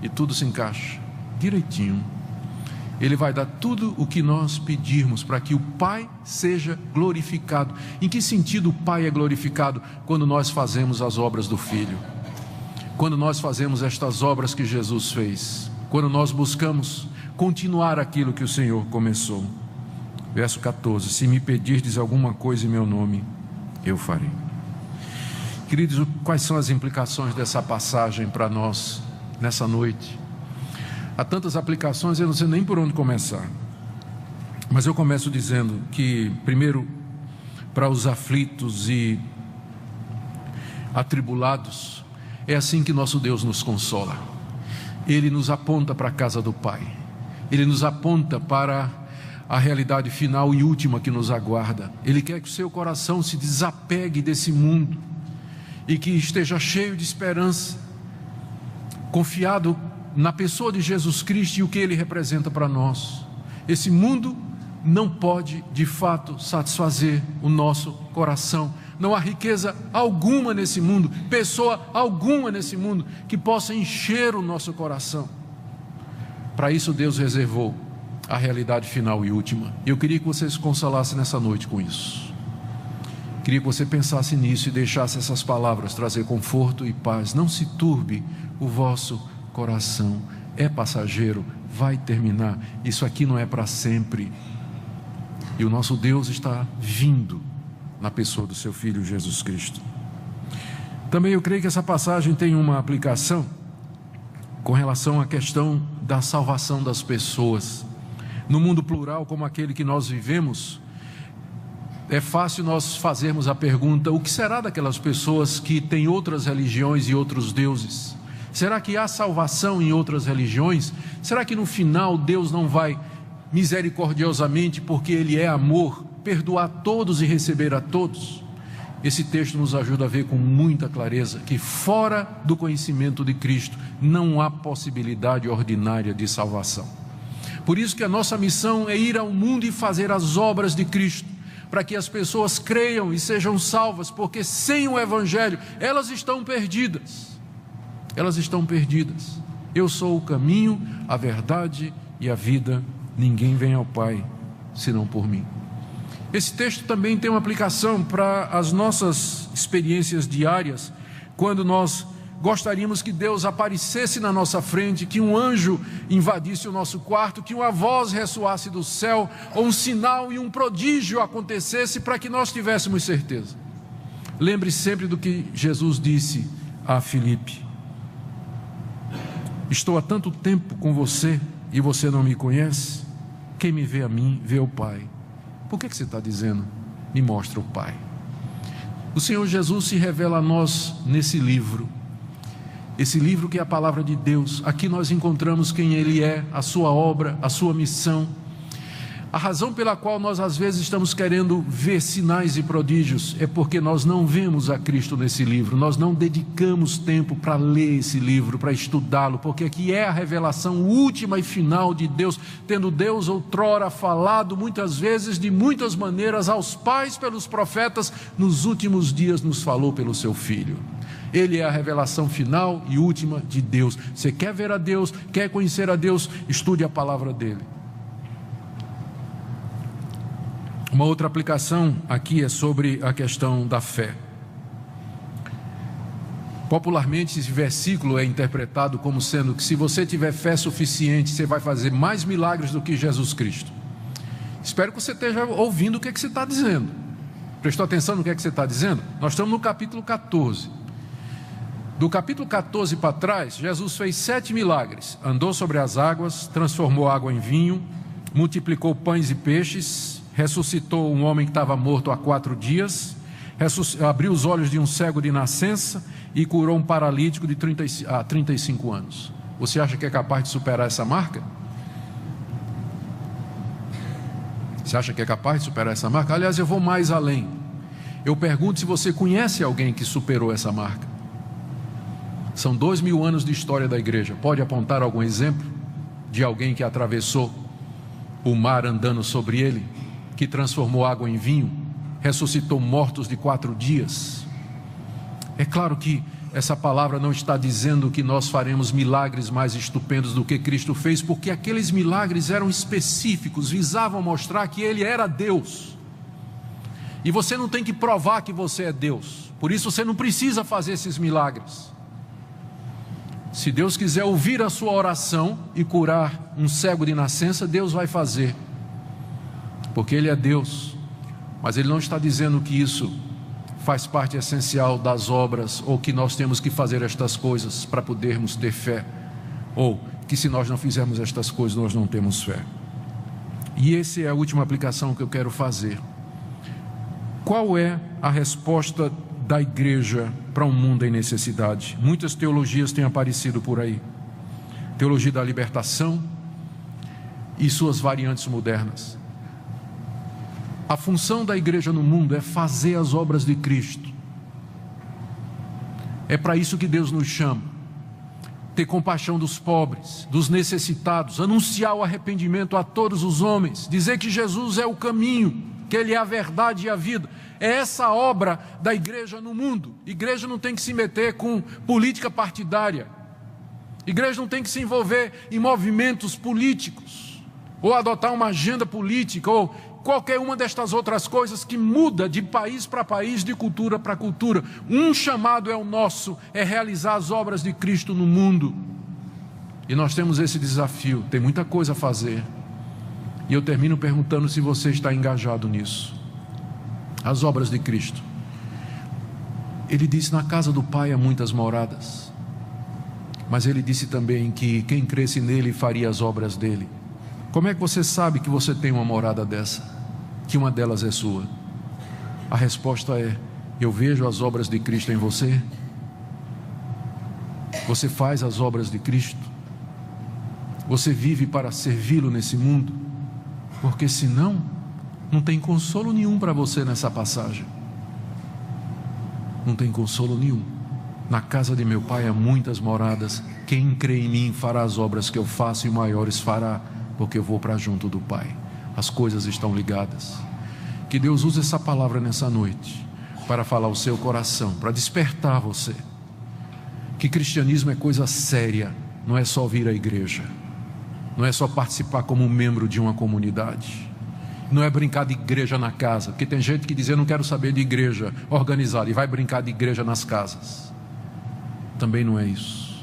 e tudo se encaixa direitinho. Ele vai dar tudo o que nós pedirmos para que o Pai seja glorificado. Em que sentido o Pai é glorificado? Quando nós fazemos as obras do Filho, quando nós fazemos estas obras que Jesus fez, quando nós buscamos continuar aquilo que o Senhor começou. Verso 14: se me pedirdes alguma coisa em meu nome, eu farei. Queridos, quais são as implicações dessa passagem para nós nessa noite? Há tantas aplicações, eu não sei nem por onde começar. Mas eu começo dizendo que, primeiro, para os aflitos e atribulados, é assim que nosso Deus nos consola. Ele nos aponta para a casa do Pai. Ele nos aponta para a realidade final e última que nos aguarda. Ele quer que o seu coração se desapegue desse mundo e que esteja cheio de esperança, confiado na pessoa de Jesus Cristo e o que Ele representa para nós. Esse mundo não pode, de fato, satisfazer o nosso coração. Não há riqueza alguma nesse mundo, pessoa alguma nesse mundo que possa encher o nosso coração. Para isso Deus reservou a realidade final e última. Eu queria que você se consolasse nessa noite com isso. Queria que você pensasse nisso e deixasse essas palavras trazer conforto e paz. Não se turbe o vosso coração. É passageiro, vai terminar. Isso aqui não é para sempre. E o nosso Deus está vindo na pessoa do seu Filho Jesus Cristo. Também eu creio que essa passagem tem uma aplicação com relação à questão da salvação das pessoas. No mundo plural como aquele que nós vivemos, é fácil nós fazermos a pergunta: o que será daquelas pessoas que têm outras religiões e outros deuses? Será que há salvação em outras religiões? Será que no final Deus não vai misericordiosamente, porque Ele é amor, perdoar todos e receber a todos? Esse texto nos ajuda a ver com muita clareza que fora do conhecimento de Cristo não há possibilidade ordinária de salvação. Por isso que a nossa missão é ir ao mundo e fazer as obras de Cristo, para que as pessoas creiam e sejam salvas, porque sem o Evangelho elas estão perdidas. Elas estão perdidas. Eu sou o caminho, a verdade e a vida. Ninguém vem ao Pai senão por mim. Esse texto também tem uma aplicação para as nossas experiências diárias, quando nós gostaríamos que Deus aparecesse na nossa frente, que um anjo invadisse o nosso quarto, que uma voz ressoasse do céu, ou um sinal e um prodígio acontecesse para que nós tivéssemos certeza. Lembre sempre do que Jesus disse a Filipe: estou há tanto tempo com você e você não me conhece? Quem me vê a mim, vê o Pai. Por que você está dizendo, me mostra o Pai? O Senhor Jesus se revela a nós nesse livro. Esse livro que é a palavra de Deus. Aqui nós encontramos quem Ele é, a sua obra, a sua missão. A razão pela qual nós às vezes estamos querendo ver sinais e prodígios é porque nós não vemos a Cristo nesse livro, nós não dedicamos tempo para ler esse livro, para estudá-lo, porque aqui é a revelação última e final de Deus, tendo Deus outrora falado muitas vezes, de muitas maneiras, aos pais pelos profetas, nos últimos dias nos falou pelo seu Filho. Ele é a revelação final e última de Deus. Você quer ver a Deus, quer conhecer a Deus, estude a palavra dele. Uma outra aplicação aqui é sobre a questão da fé. Popularmente esse versículo é interpretado como sendo que se você tiver fé suficiente, você vai fazer mais milagres do que Jesus Cristo. Espero que você esteja ouvindo o que você está dizendo. Prestou atenção no que você está dizendo? Nós estamos no capítulo 14. Do capítulo 14 para trás, Jesus fez 7 milagres. Andou sobre as águas, transformou água em vinho, multiplicou pães e peixes, ressuscitou um homem que estava morto há 4 dias, abriu os olhos de um cego de nascença e curou um paralítico de 35 anos. Você acha que é capaz de superar essa marca? Você acha que é capaz de superar essa marca? Aliás, eu vou mais além. Eu pergunto se você conhece alguém que superou essa marca. São 2000 anos de história da igreja. Pode apontar algum exemplo de alguém que atravessou o mar andando sobre ele, que transformou água em vinho, ressuscitou mortos de 4 dias? É claro que essa palavra não está dizendo que nós faremos milagres mais estupendos do que Cristo fez, porque aqueles milagres eram específicos, visavam mostrar que Ele era Deus. E você não tem que provar que você é Deus, por isso você não precisa fazer esses milagres. Se Deus quiser ouvir a sua oração e curar um cego de nascença, Deus vai fazer, porque Ele é Deus. Mas Ele não está dizendo que isso faz parte essencial das obras, ou que nós temos que fazer estas coisas para podermos ter fé, ou que se nós não fizermos estas coisas nós não temos fé. E essa é a última aplicação que eu quero fazer. Qual é a resposta da igreja para um mundo em necessidade? Muitas teologias têm aparecido por aí. Teologia da libertação e suas variantes modernas. A função da igreja no mundo é fazer as obras de Cristo. É para isso que Deus nos chama. Ter compaixão dos pobres, dos necessitados, anunciar o arrependimento a todos os homens, dizer que Jesus é o caminho, que Ele é a verdade e a vida. É essa a obra da igreja no mundo. Igreja não tem que se meter com política partidária. Igreja não tem que se envolver em movimentos políticos, ou adotar uma agenda política, ou qualquer uma destas outras coisas que muda de país para país, de cultura para cultura. Um chamado é o nosso, é realizar as obras de Cristo no mundo. E nós temos esse desafio, tem muita coisa a fazer. E eu termino perguntando se você está engajado nisso. As obras de Cristo. Ele disse: na casa do Pai há muitas moradas. Mas Ele disse também que quem cresce nele faria as obras dele. Como é que você sabe que você tem uma morada dessa? Que uma delas é sua? A resposta é: eu vejo as obras de Cristo em você. Você faz as obras de Cristo. Você vive para servi-lo nesse mundo. Porque senão, não tem consolo nenhum para você nessa passagem. Não tem consolo nenhum. Na casa de meu Pai há muitas moradas. Quem crê em mim fará as obras que eu faço, e maiores fará, porque eu vou para junto do Pai. As coisas estão ligadas. Que Deus use essa palavra nessa noite para falar ao seu coração, para despertar você que cristianismo é coisa séria. Não é só vir à igreja, não é só participar como membro de uma comunidade, não é brincar de igreja na casa, porque tem gente que diz: eu não quero saber de igreja organizada, e vai brincar de igreja nas casas. também não é isso.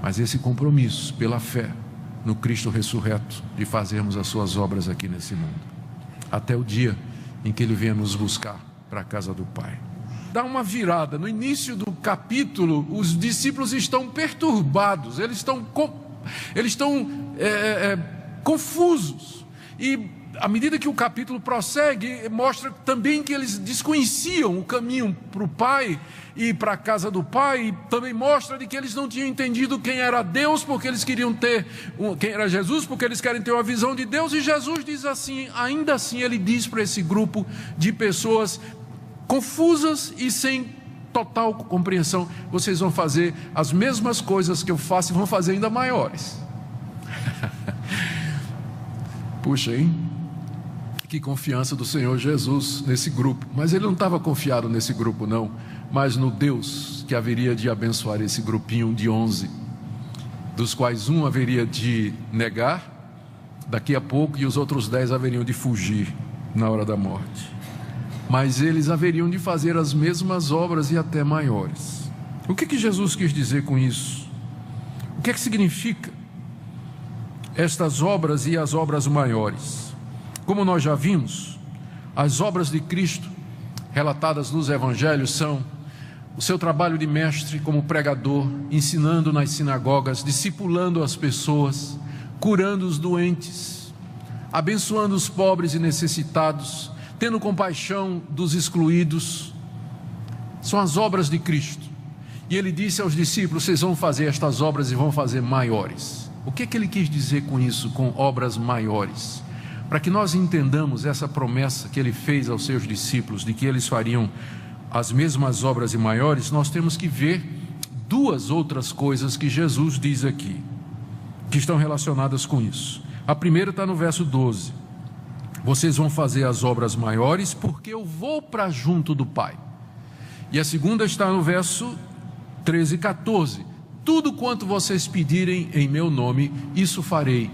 Mas esse compromisso pela fé no Cristo ressurreto, de fazermos as suas obras aqui nesse mundo, até o dia em que Ele venha nos buscar para a casa do Pai. Dá uma virada. No início do capítulo, os discípulos estão perturbados, eles estão confusos. E à medida que o capítulo prossegue, mostra também que eles desconheciam o caminho para o Pai e para a casa do Pai. E também mostra de que eles não tinham entendido quem era Deus, porque eles queriam ter quem era Jesus, porque eles querem ter uma visão de Deus. E Jesus diz assim, ainda assim Ele diz para esse grupo de pessoas confusas e sem total compreensão: vocês vão fazer as mesmas coisas que eu faço e vão fazer ainda maiores. Puxa, hein? Que confiança do Senhor Jesus nesse grupo. Mas Ele não estava confiado nesse grupo não, mas no Deus que haveria de abençoar esse grupinho de 11, dos quais um haveria de negar daqui a pouco e os outros 10 haveriam de fugir na hora da morte. Mas eles haveriam de fazer as mesmas obras e até maiores. O que Jesus quis dizer com isso? O que significa estas obras e as obras maiores? Como nós já vimos, as obras de Cristo relatadas nos evangelhos são o seu trabalho de mestre como pregador, ensinando nas sinagogas, discipulando as pessoas, curando os doentes, abençoando os pobres e necessitados, tendo compaixão dos excluídos. São as obras de Cristo. E Ele disse aos discípulos: vocês vão fazer estas obras e vão fazer maiores. O que Ele quis dizer com isso, com obras maiores? Para que nós entendamos essa promessa que Ele fez aos seus discípulos, de que eles fariam as mesmas obras e maiores, nós temos que ver duas outras coisas que Jesus diz aqui, que estão relacionadas com isso. A primeira está no verso 12. Vocês vão fazer as obras maiores porque eu vou para junto do Pai. E a segunda está no verso 13 e 14. Tudo quanto vocês pedirem em meu nome, isso farei,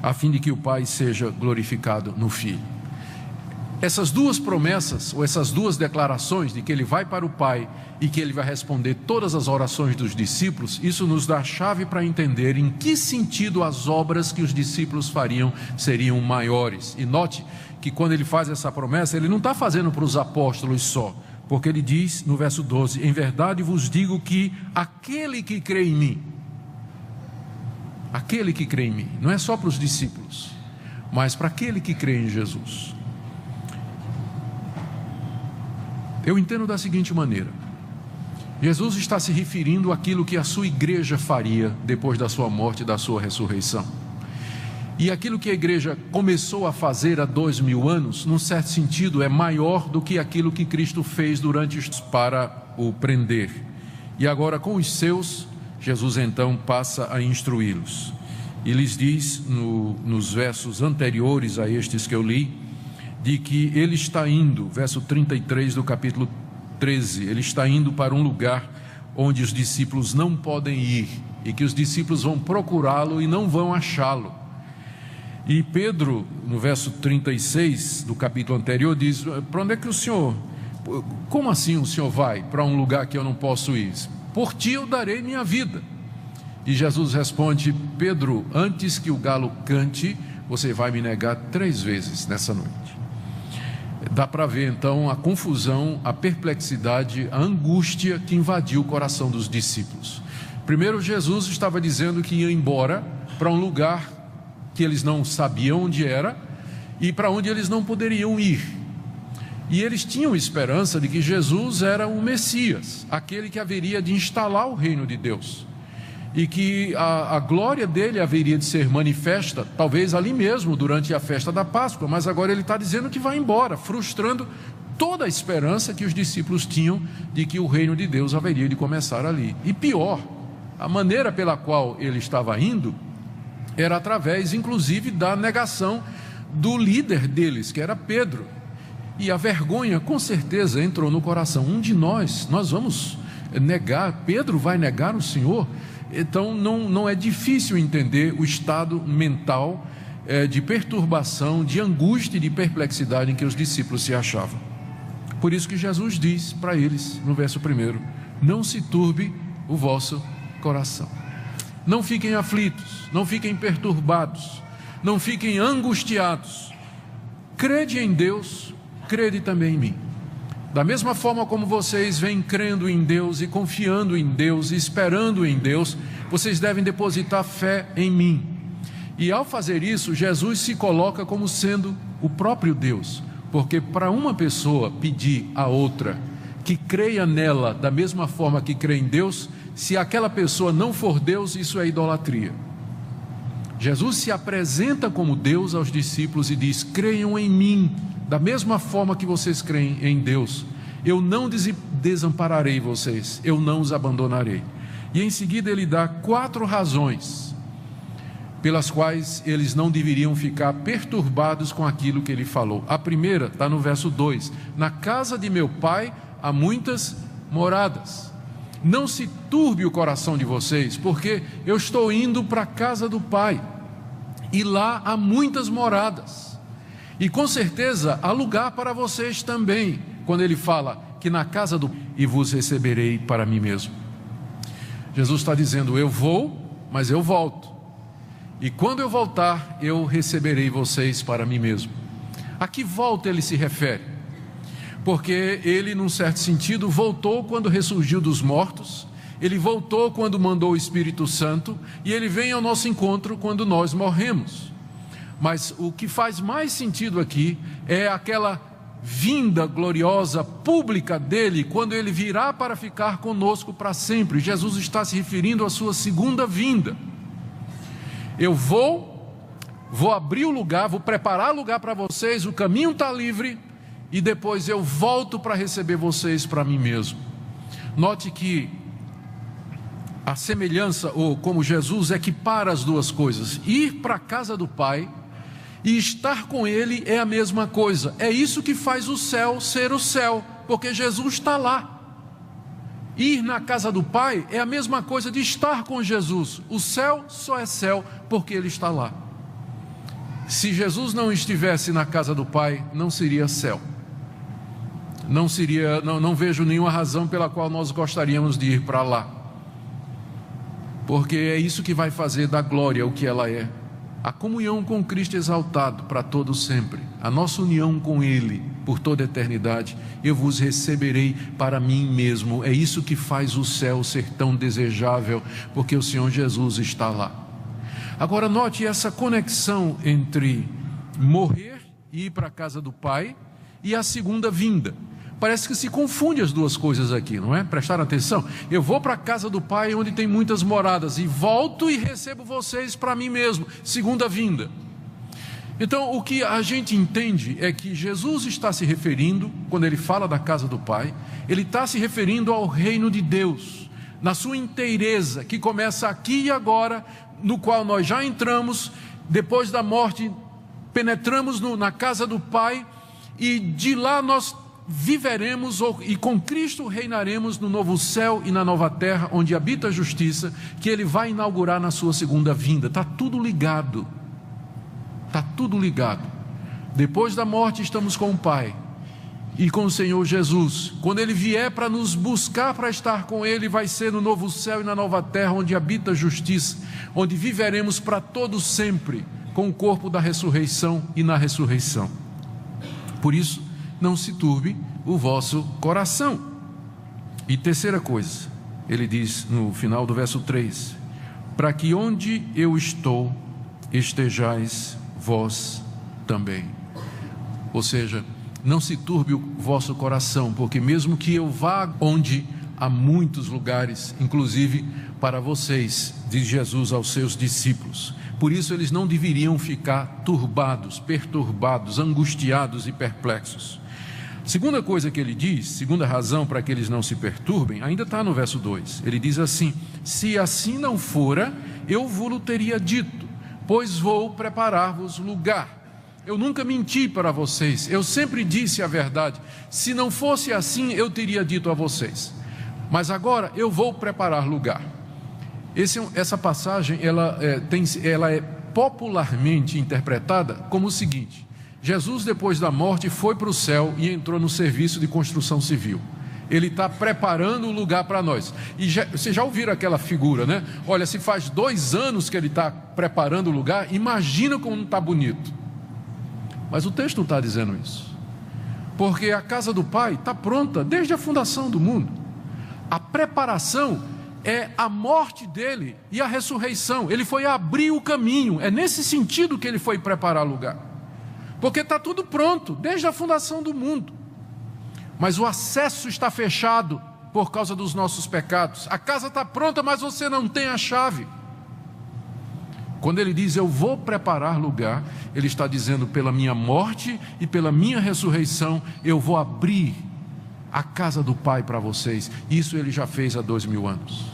a fim de que o Pai seja glorificado no Filho. Essas duas promessas, ou essas duas declarações de que Ele vai para o Pai e que Ele vai responder todas as orações dos discípulos, isso nos dá a chave para entender em que sentido as obras que os discípulos fariam seriam maiores. E note que quando Ele faz essa promessa, Ele não está fazendo para os apóstolos só, porque Ele diz no verso 12: em verdade vos digo que aquele que crê em mim, aquele que crê em mim, não é só para os discípulos, mas para aquele que crê em Jesus. Eu entendo da seguinte maneira: Jesus está se referindo àquilo que a sua igreja faria depois da sua morte e da sua ressurreição. E aquilo que a igreja começou a fazer há 2000 anos, num certo sentido, é maior do que aquilo que Cristo fez durante os para o prender. E agora com os seus, Jesus então passa a instruí-los. E lhes diz nos versos anteriores a estes que eu li, de que Ele está indo, verso 33 do capítulo 13, Ele está indo para um lugar onde os discípulos não podem ir, e que os discípulos vão procurá-lo e não vão achá-lo. E Pedro, no verso 36 do capítulo anterior, diz: para onde é que o Senhor, como assim o Senhor vai para um lugar que eu não posso ir? Por ti eu darei minha vida. E Jesus responde: Pedro, antes que o galo cante, você vai me negar 3 vezes nessa noite. Dá para ver então a confusão, a perplexidade, a angústia que invadiu o coração dos discípulos. Primeiro, Jesus estava dizendo que ia embora para um lugar que eles não sabiam onde era e para onde eles não poderiam ir. E eles tinham esperança de que Jesus era o Messias, aquele que haveria de instalar o reino de Deus, e que a glória dele haveria de ser manifesta, talvez ali mesmo, durante a festa da Páscoa. Mas agora ele está dizendo que vai embora, frustrando toda a esperança que os discípulos tinham de que o reino de Deus haveria de começar ali. E pior, a maneira pela qual ele estava indo era através, inclusive, da negação do líder deles, que era Pedro. E a vergonha, com certeza, entrou no coração. Nós vamos negar, Pedro vai negar o Senhor? Então não é difícil entender o estado mental de perturbação, de angústia e de perplexidade em que os discípulos se achavam. Por isso que Jesus diz para eles, no verso 1, não se turbe o vosso coração. Não fiquem aflitos, não fiquem perturbados, não fiquem angustiados. Crede em Deus, crede também em mim. Da mesma forma como vocês vêm crendo em Deus e confiando em Deus e esperando em Deus, vocês devem depositar fé em mim. E ao fazer isso, Jesus se coloca como sendo o próprio Deus, porque para uma pessoa pedir a outra que creia nela da mesma forma que crê em Deus, se aquela pessoa não for Deus, isso é idolatria. Jesus se apresenta como Deus aos discípulos e diz: creiam em mim, da mesma forma que vocês creem em Deus. Eu não desampararei vocês, eu não os abandonarei. E em seguida ele dá 4 razões pelas quais eles não deveriam ficar perturbados com aquilo que ele falou. A primeira está no verso 2: na casa de meu pai há muitas moradas. Não se turbe o coração de vocês, porque eu estou indo para a casa do pai, e lá há muitas moradas, e com certeza há lugar para vocês também, quando ele fala que na casa do pai e vos receberei para mim mesmo. Jesus está dizendo: eu vou, mas eu volto, e quando eu voltar, eu receberei vocês para mim mesmo. A que volta ele se refere? Porque ele, num certo sentido, voltou quando ressurgiu dos mortos, ele voltou quando mandou o Espírito Santo, e ele vem ao nosso encontro quando nós morremos. Mas o que faz mais sentido aqui é aquela vinda gloriosa, pública dele, quando ele virá para ficar conosco para sempre. Jesus está se referindo à sua segunda vinda. Eu vou abrir o lugar, vou preparar lugar para vocês, o caminho está livre, e depois eu volto para receber vocês para mim mesmo. Note que a semelhança, ou como Jesus equipara as duas coisas, ir para a casa do Pai e estar com Ele é a mesma coisa. É isso que faz o céu ser o céu, porque Jesus está lá. Ir na casa do Pai é a mesma coisa de estar com Jesus. O céu só é céu porque Ele está lá. Se Jesus não estivesse na casa do Pai, não seria céu. Não vejo nenhuma razão pela qual nós gostaríamos de ir para lá, porque é isso que vai fazer da glória o que ela é: a comunhão com Cristo exaltado para todo sempre, a nossa união com Ele por toda a eternidade. Eu vos receberei para mim mesmo. É isso que faz o céu ser tão desejável, porque o Senhor Jesus está lá. Agora note essa conexão entre morrer e ir para a casa do Pai e a segunda vinda. Parece que se confunde as duas coisas aqui, não é? Prestaram atenção? Eu vou para a casa do Pai, onde tem muitas moradas, e volto e recebo vocês para mim mesmo. Segunda vinda. Então, o que a gente entende é que Jesus está se referindo, quando ele fala da casa do Pai, ele está se referindo ao reino de Deus, na sua inteireza, que começa aqui e agora, no qual nós já entramos, depois da morte, penetramos na casa do Pai, e de lá nós viveremos e com Cristo reinaremos no novo céu e na nova terra, onde habita a justiça, que Ele vai inaugurar na sua segunda vinda. Está tudo ligado, está tudo ligado. Depois da morte estamos com o Pai e com o Senhor Jesus. Quando Ele vier para nos buscar para estar com Ele, vai ser no novo céu e na nova terra, onde habita a justiça, onde viveremos para todo sempre com o corpo da ressurreição e na ressurreição. Por isso, não se turbe o vosso coração. E terceira coisa, ele diz no final do verso 3: para que onde eu estou, estejais vós também. Ou seja, não se turbe o vosso coração, porque mesmo que eu vá onde há muitos lugares, inclusive para vocês, diz Jesus aos seus discípulos. Por isso eles não deveriam ficar turbados, perturbados, angustiados e perplexos. Segunda coisa que ele diz, segunda razão para que eles não se perturbem, ainda está no verso 2. Ele diz assim: se assim não fora, eu vos teria dito, pois vou preparar-vos lugar. Eu nunca menti para vocês, eu sempre disse a verdade. Se não fosse assim, eu teria dito a vocês. Mas agora eu vou preparar lugar. Essa passagem ela é popularmente interpretada como o seguinte: Jesus, depois da morte, foi para o céu e entrou no serviço de construção civil. Ele está preparando o lugar para nós. E vocês já ouviram aquela figura, né? Olha, se faz 2 anos que Ele está preparando o lugar, imagina como não está bonito. Mas o texto não está dizendo isso, porque a casa do Pai está pronta desde a fundação do mundo. A preparação é a morte dele e a ressurreição. Ele foi abrir o caminho. É nesse sentido que Ele foi preparar o lugar, porque está tudo pronto desde a fundação do mundo. Mas o acesso está fechado por causa dos nossos pecados. A casa está pronta, mas você não tem a chave. Quando Ele diz, eu vou preparar lugar, Ele está dizendo, pela minha morte e pela minha ressurreição, eu vou abrir a casa do Pai para vocês. Isso Ele já fez há 2000 anos.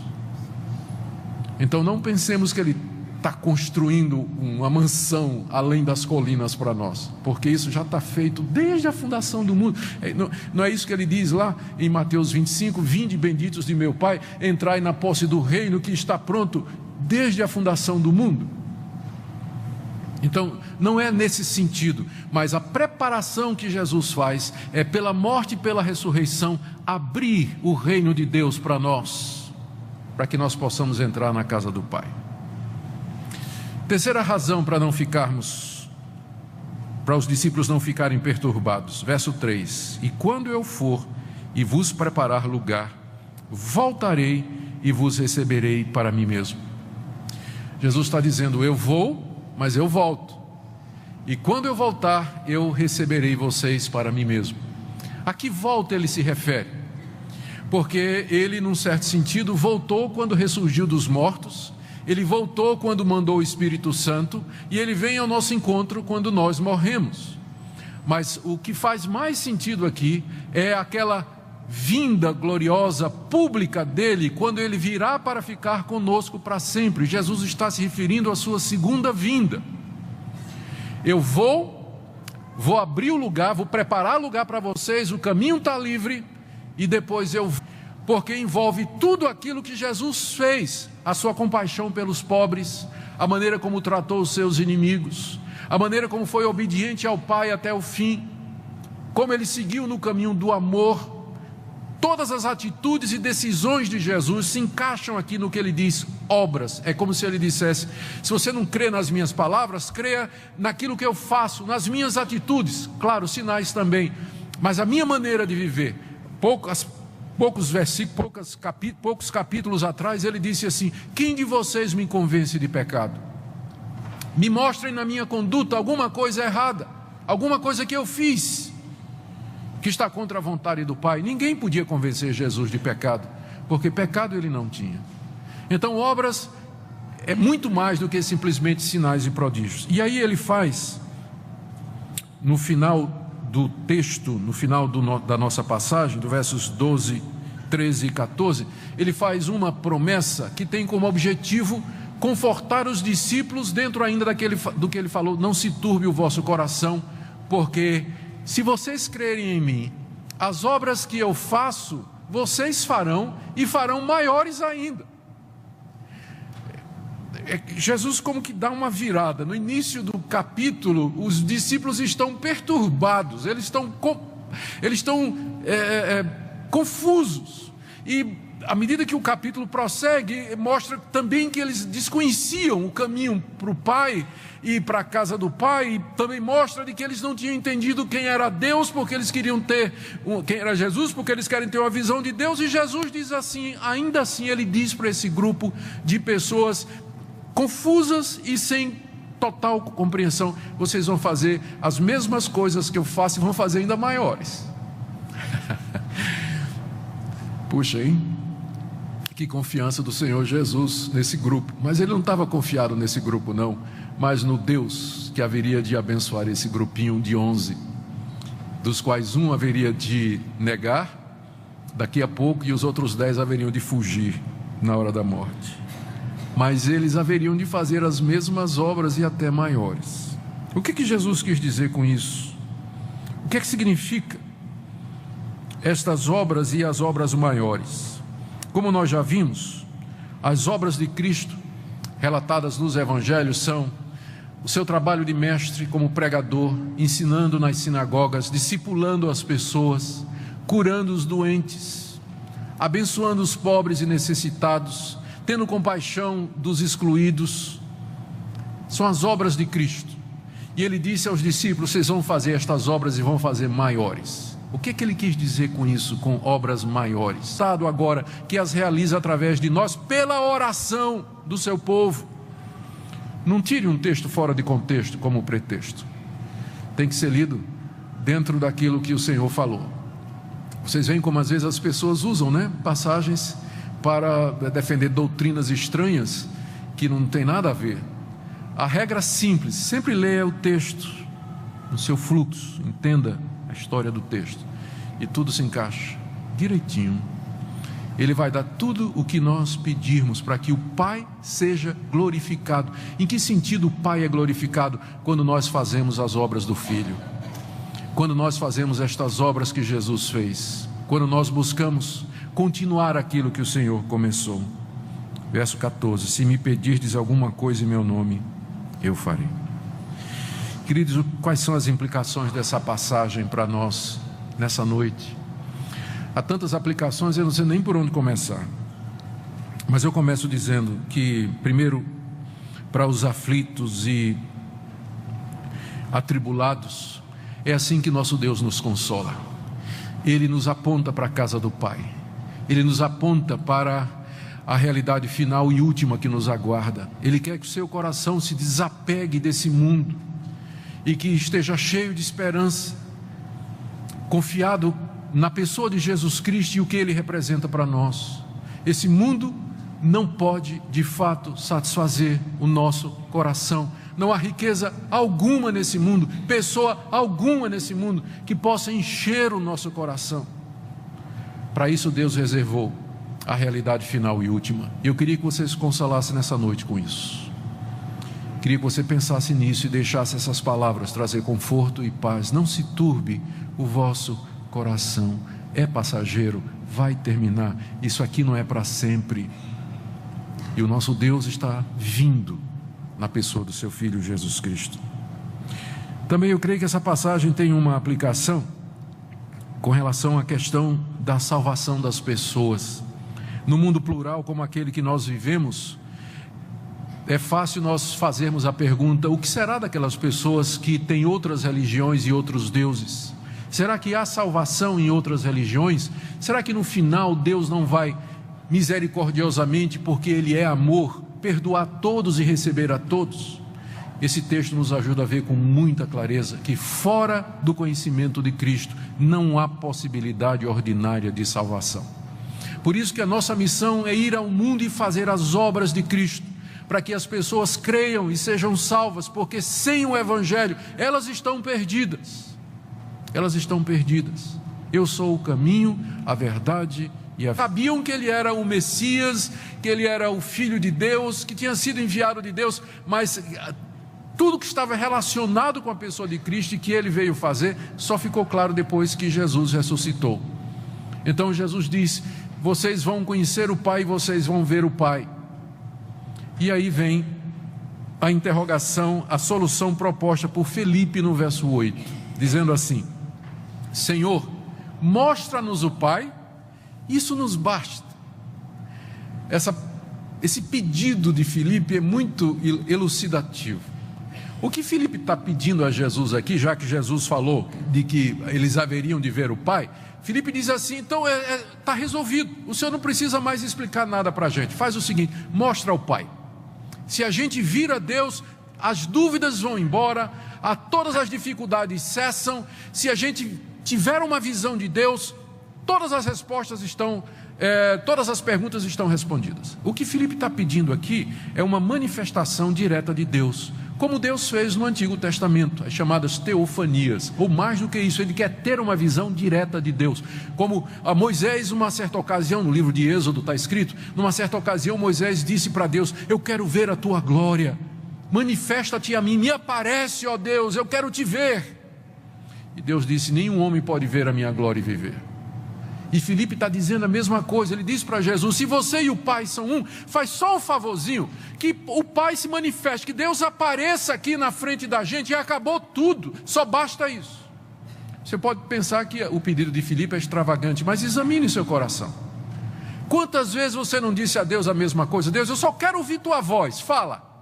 Então não pensemos que Ele está construindo uma mansão além das colinas para nós, porque isso já está feito desde a fundação do mundo. Não é isso que Ele diz lá em Mateus 25, vinde benditos de meu Pai, entrai na posse do reino que está pronto desde a fundação do mundo. Então não é nesse sentido, mas a preparação que Jesus faz é pela morte e pela ressurreição abrir o reino de Deus para nós, para que nós possamos entrar na casa do Pai. Terceira razão para os discípulos não ficarem perturbados, verso 3: e quando eu for e vos preparar lugar, voltarei e vos receberei para mim mesmo. Jesus está dizendo, eu vou, mas eu volto, e quando eu voltar, eu receberei vocês para mim mesmo. A que volta Ele se refere? Porque Ele, num certo sentido, voltou quando ressurgiu dos mortos. Ele voltou quando mandou o Espírito Santo, e Ele vem ao nosso encontro quando nós morremos. Mas o que faz mais sentido aqui é aquela vinda gloriosa, pública dEle, quando Ele virá para ficar conosco para sempre. Jesus está se referindo à sua segunda vinda. Eu vou abrir o lugar, vou preparar lugar para vocês, o caminho está livre, e depois eu vou. Porque envolve tudo aquilo que Jesus fez, a sua compaixão pelos pobres, a maneira como tratou os seus inimigos, a maneira como foi obediente ao Pai até o fim, como Ele seguiu no caminho do amor. Todas as atitudes e decisões de Jesus se encaixam aqui no que Ele diz, obras. É como se Ele dissesse, se você não crê nas minhas palavras, creia naquilo que eu faço, nas minhas atitudes, claro, sinais também, mas a minha maneira de viver. Poucos capítulos atrás, Ele disse assim, quem de vocês me convence de pecado? Me mostrem na minha conduta alguma coisa errada, alguma coisa que eu fiz que está contra a vontade do Pai. Ninguém podia convencer Jesus de pecado, porque pecado Ele não tinha. Então obras é muito mais do que simplesmente sinais e prodígios. E aí Ele faz, no final do texto, no final da nossa passagem, do versos 12, 13 e 14, Ele faz uma promessa que tem como objetivo confortar os discípulos dentro ainda do que Ele falou, não se turbe o vosso coração, porque se vocês crerem em mim, as obras que eu faço, vocês farão e farão maiores ainda. Jesus como que dá uma virada. No início do capítulo, os discípulos estão perturbados, eles estão confusos, e à medida que o capítulo prossegue, mostra também que eles desconheciam o caminho para o Pai e para a casa do Pai, e também mostra de que eles não tinham entendido quem era Deus, porque eles queriam quem era Jesus, porque eles querem ter uma visão de Deus. E Jesus diz assim, ainda assim Ele diz para esse grupo de pessoas confusas e sem total compreensão, vocês vão fazer as mesmas coisas que eu faço e vão fazer ainda maiores. Puxa, hein? Que confiança do Senhor Jesus nesse grupo. Mas Ele não estava confiado nesse grupo não, mas no Deus que haveria de abençoar esse grupinho de 11, dos quais um haveria de negar daqui a pouco, e os outros 10 haveriam de fugir na hora da morte. Mas eles haveriam de fazer as mesmas obras e até maiores. O que Jesus quis dizer com isso? O que significa estas obras e as obras maiores? Como nós já vimos, as obras de Cristo relatadas nos evangelhos são o seu trabalho de mestre como pregador, ensinando nas sinagogas, discipulando as pessoas, curando os doentes, abençoando os pobres e necessitados, tendo compaixão dos excluídos. São as obras de Cristo. E ele disse aos discípulos: vocês vão fazer estas obras e vão fazer maiores. O que ele quis dizer com isso, com obras maiores? Estado agora que as realiza através de nós, pela oração do seu povo. Não tire um texto fora de contexto como pretexto. Tem que ser lido dentro daquilo que o Senhor falou. Vocês veem como às vezes as pessoas usam, passagens para defender doutrinas estranhas que não tem nada a ver. A regra simples: sempre leia o texto no seu fluxo, entenda a história do texto e tudo se encaixa direitinho. Ele vai dar tudo o que nós pedirmos para que o Pai seja glorificado. Em que sentido o Pai é glorificado? Quando nós fazemos as obras do Filho, quando nós fazemos estas obras que Jesus fez, quando nós buscamos continuar aquilo que o Senhor começou. Verso 14: se me pedirdes alguma coisa em meu nome, eu farei. Queridos, quais são as implicações dessa passagem para nós nessa noite? Há tantas aplicações, eu não sei nem por onde começar. Mas eu começo dizendo que, primeiro, para os aflitos e atribulados, é assim que nosso Deus nos consola. Ele nos aponta para a casa do Pai. Ele nos aponta para a realidade final e última que nos aguarda. Ele quer que o seu coração se desapegue desse mundo e que esteja cheio de esperança, confiado na pessoa de Jesus Cristo e o que Ele representa para nós. Esse mundo não pode de fato satisfazer o nosso coração. Não há riqueza alguma nesse mundo, pessoa alguma nesse mundo que possa encher o nosso coração. Para isso Deus reservou a realidade final e última. Eu queria que você se consolasse nessa noite com isso. Queria que você pensasse nisso e deixasse essas palavras trazer conforto e paz. Não se turbe o vosso coração. É passageiro, vai terminar. Isso aqui não é para sempre. E o nosso Deus está vindo na pessoa do seu Filho Jesus Cristo. Também eu creio que essa passagem tem uma aplicação com relação à questão da salvação das pessoas. No mundo plural como aquele que nós vivemos, é fácil nós fazermos a pergunta: o que será daquelas pessoas que têm outras religiões e outros deuses? Será que há salvação em outras religiões? Será que no final Deus não vai misericordiosamente, porque Ele é amor, perdoar todos e receber a todos? Esse texto nos ajuda a ver com muita clareza que fora do conhecimento de Cristo não há possibilidade ordinária de salvação. Por isso que a nossa missão é ir ao mundo e fazer as obras de Cristo, para que as pessoas creiam e sejam salvas, porque sem o Evangelho elas estão perdidas. Elas estão perdidas. Eu sou o caminho, a verdade e a vida. Sabiam que Ele era o Messias, que Ele era o Filho de Deus, que tinha sido enviado de Deus, mas tudo que estava relacionado com a pessoa de Cristo e que Ele veio fazer, só ficou claro depois que Jesus ressuscitou. Então Jesus disse: vocês vão conhecer o Pai e vocês vão ver o Pai. E aí vem a interrogação, a solução proposta por Felipe no verso 8, dizendo assim: Senhor, mostra-nos o Pai, isso nos basta. Esse pedido de Felipe é muito elucidativo. O que Felipe está pedindo a Jesus aqui, já que Jesus falou de que eles haveriam de ver o Pai, Felipe diz assim: então está resolvido, o Senhor não precisa mais explicar nada para a gente. Faz o seguinte, mostra o Pai. Se a gente vir a Deus, as dúvidas vão embora, todas as dificuldades cessam. Se a gente tiver uma visão de Deus, todas as respostas estão, todas as perguntas estão respondidas. O que Felipe está pedindo aqui é uma manifestação direta de Deus, como Deus fez no Antigo Testamento, as chamadas teofanias, ou mais do que isso, ele quer ter uma visão direta de Deus, como a Moisés, numa certa ocasião, no livro de Êxodo está escrito, numa certa ocasião Moisés disse para Deus: eu quero ver a tua glória, manifesta-te a mim, me aparece, ó Deus, eu quero te ver. E Deus disse: nenhum homem pode ver a minha glória e viver. E Felipe está dizendo a mesma coisa. Ele diz para Jesus: se você e o Pai são um, faz só um favorzinho, que o Pai se manifeste, que Deus apareça aqui na frente da gente, e acabou tudo, só basta isso. Você pode pensar que o pedido de Filipe é extravagante, mas examine seu coração. Quantas vezes você não disse a Deus a mesma coisa? Deus, eu só quero ouvir tua voz, fala.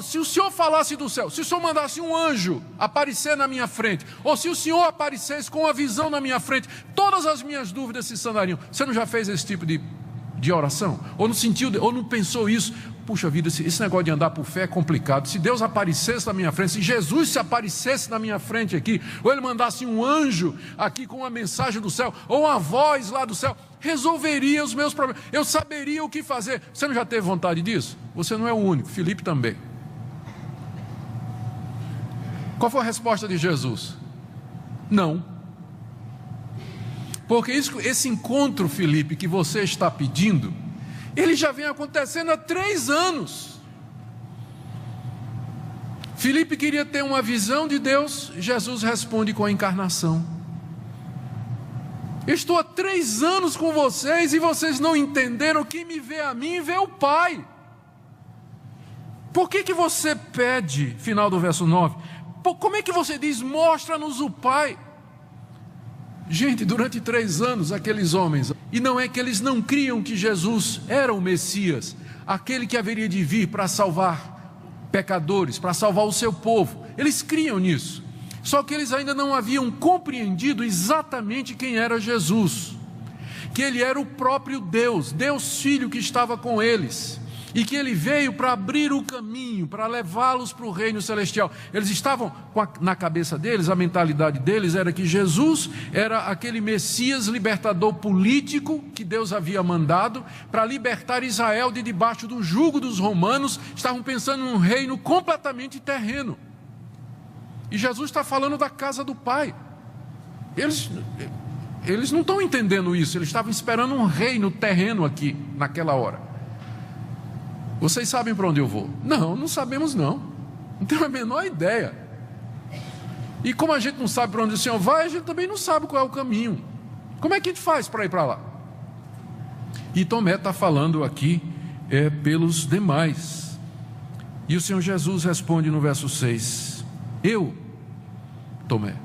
Se o Senhor falasse do céu, se o Senhor mandasse um anjo aparecer na minha frente, ou se o Senhor aparecesse com uma visão na minha frente, todas as minhas dúvidas se sanariam. Você não já fez esse tipo de oração? Ou não sentiu, ou não pensou isso? Puxa vida, esse negócio de andar por fé é complicado. Se Deus aparecesse na minha frente, se Jesus se aparecesse na minha frente aqui, ou Ele mandasse um anjo aqui com uma mensagem do céu, ou uma voz lá do céu, resolveria os meus problemas, eu saberia o que fazer. Você não já teve vontade disso? Você não é o único, Filipe também. Qual foi a resposta de Jesus? Não. Porque esse encontro, Filipe, que você está pedindo, ele já vem acontecendo há 3 anos. Filipe queria ter uma visão de Deus, Jesus responde com a encarnação. Eu estou há 3 anos com vocês e vocês não entenderam. Quem me vê a mim, vê o Pai. Por que você pede, final do verso 9, como é que você diz, mostra-nos o Pai? Gente, durante 3 anos, aqueles homens, e não é que eles não criam que Jesus era o Messias, aquele que haveria de vir para salvar pecadores, para salvar o seu povo, eles criam nisso, só que eles ainda não haviam compreendido exatamente quem era Jesus, que Ele era o próprio Deus, Deus Filho que estava com eles, e que Ele veio para abrir o caminho, para levá-los para o reino celestial. Eles estavam, na cabeça deles, a mentalidade deles era que Jesus era aquele Messias libertador político que Deus havia mandado para libertar Israel de debaixo do jugo dos romanos. Estavam pensando num reino completamente terreno. E Jesus está falando da casa do Pai. Eles não estão entendendo isso, eles estavam esperando um reino terreno aqui, naquela hora. Vocês sabem para onde eu vou? Não sabemos não. Não tenho a menor ideia. E como a gente não sabe para onde o Senhor vai, a gente também não sabe qual é o caminho. Como é que a gente faz para ir para lá? E Tomé está falando aqui pelos demais. E o Senhor Jesus responde no verso 6: Eu, Tomé,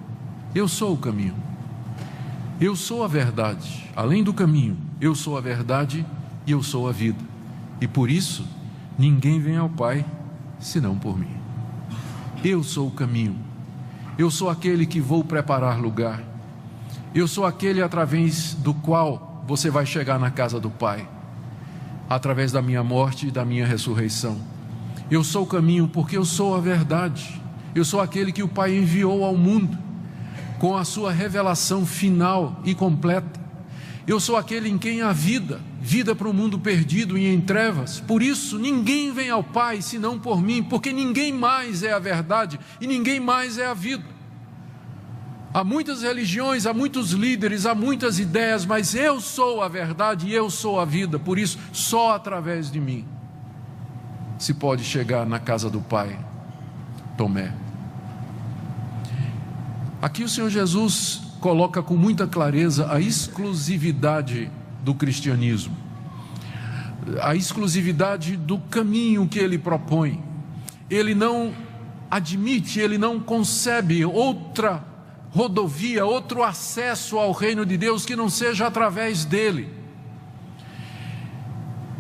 eu sou o caminho. Eu sou a verdade. Além do caminho, eu sou a verdade e eu sou a vida. E por isso, ninguém vem ao Pai, senão por mim. Eu sou o caminho, eu sou aquele que vou preparar lugar, eu sou aquele através do qual você vai chegar na casa do Pai, através da minha morte e da minha ressurreição. Eu sou o caminho porque eu sou a verdade, eu sou aquele que o Pai enviou ao mundo, com a sua revelação final e completa. Eu sou aquele em quem há vida para o mundo perdido e em trevas. Por isso ninguém vem ao Pai senão por mim, porque ninguém mais é a verdade e ninguém mais é a vida. Há muitas religiões, há muitos líderes, há muitas ideias, mas eu sou a verdade e eu sou a vida. Por isso só através de mim se pode chegar na casa do Pai. Tomé. Aqui o Senhor Jesus coloca com muita clareza a exclusividade do cristianismo, a exclusividade do caminho que Ele propõe. Ele não admite, Ele não concebe outra rodovia, outro acesso ao reino de Deus que não seja através dEle.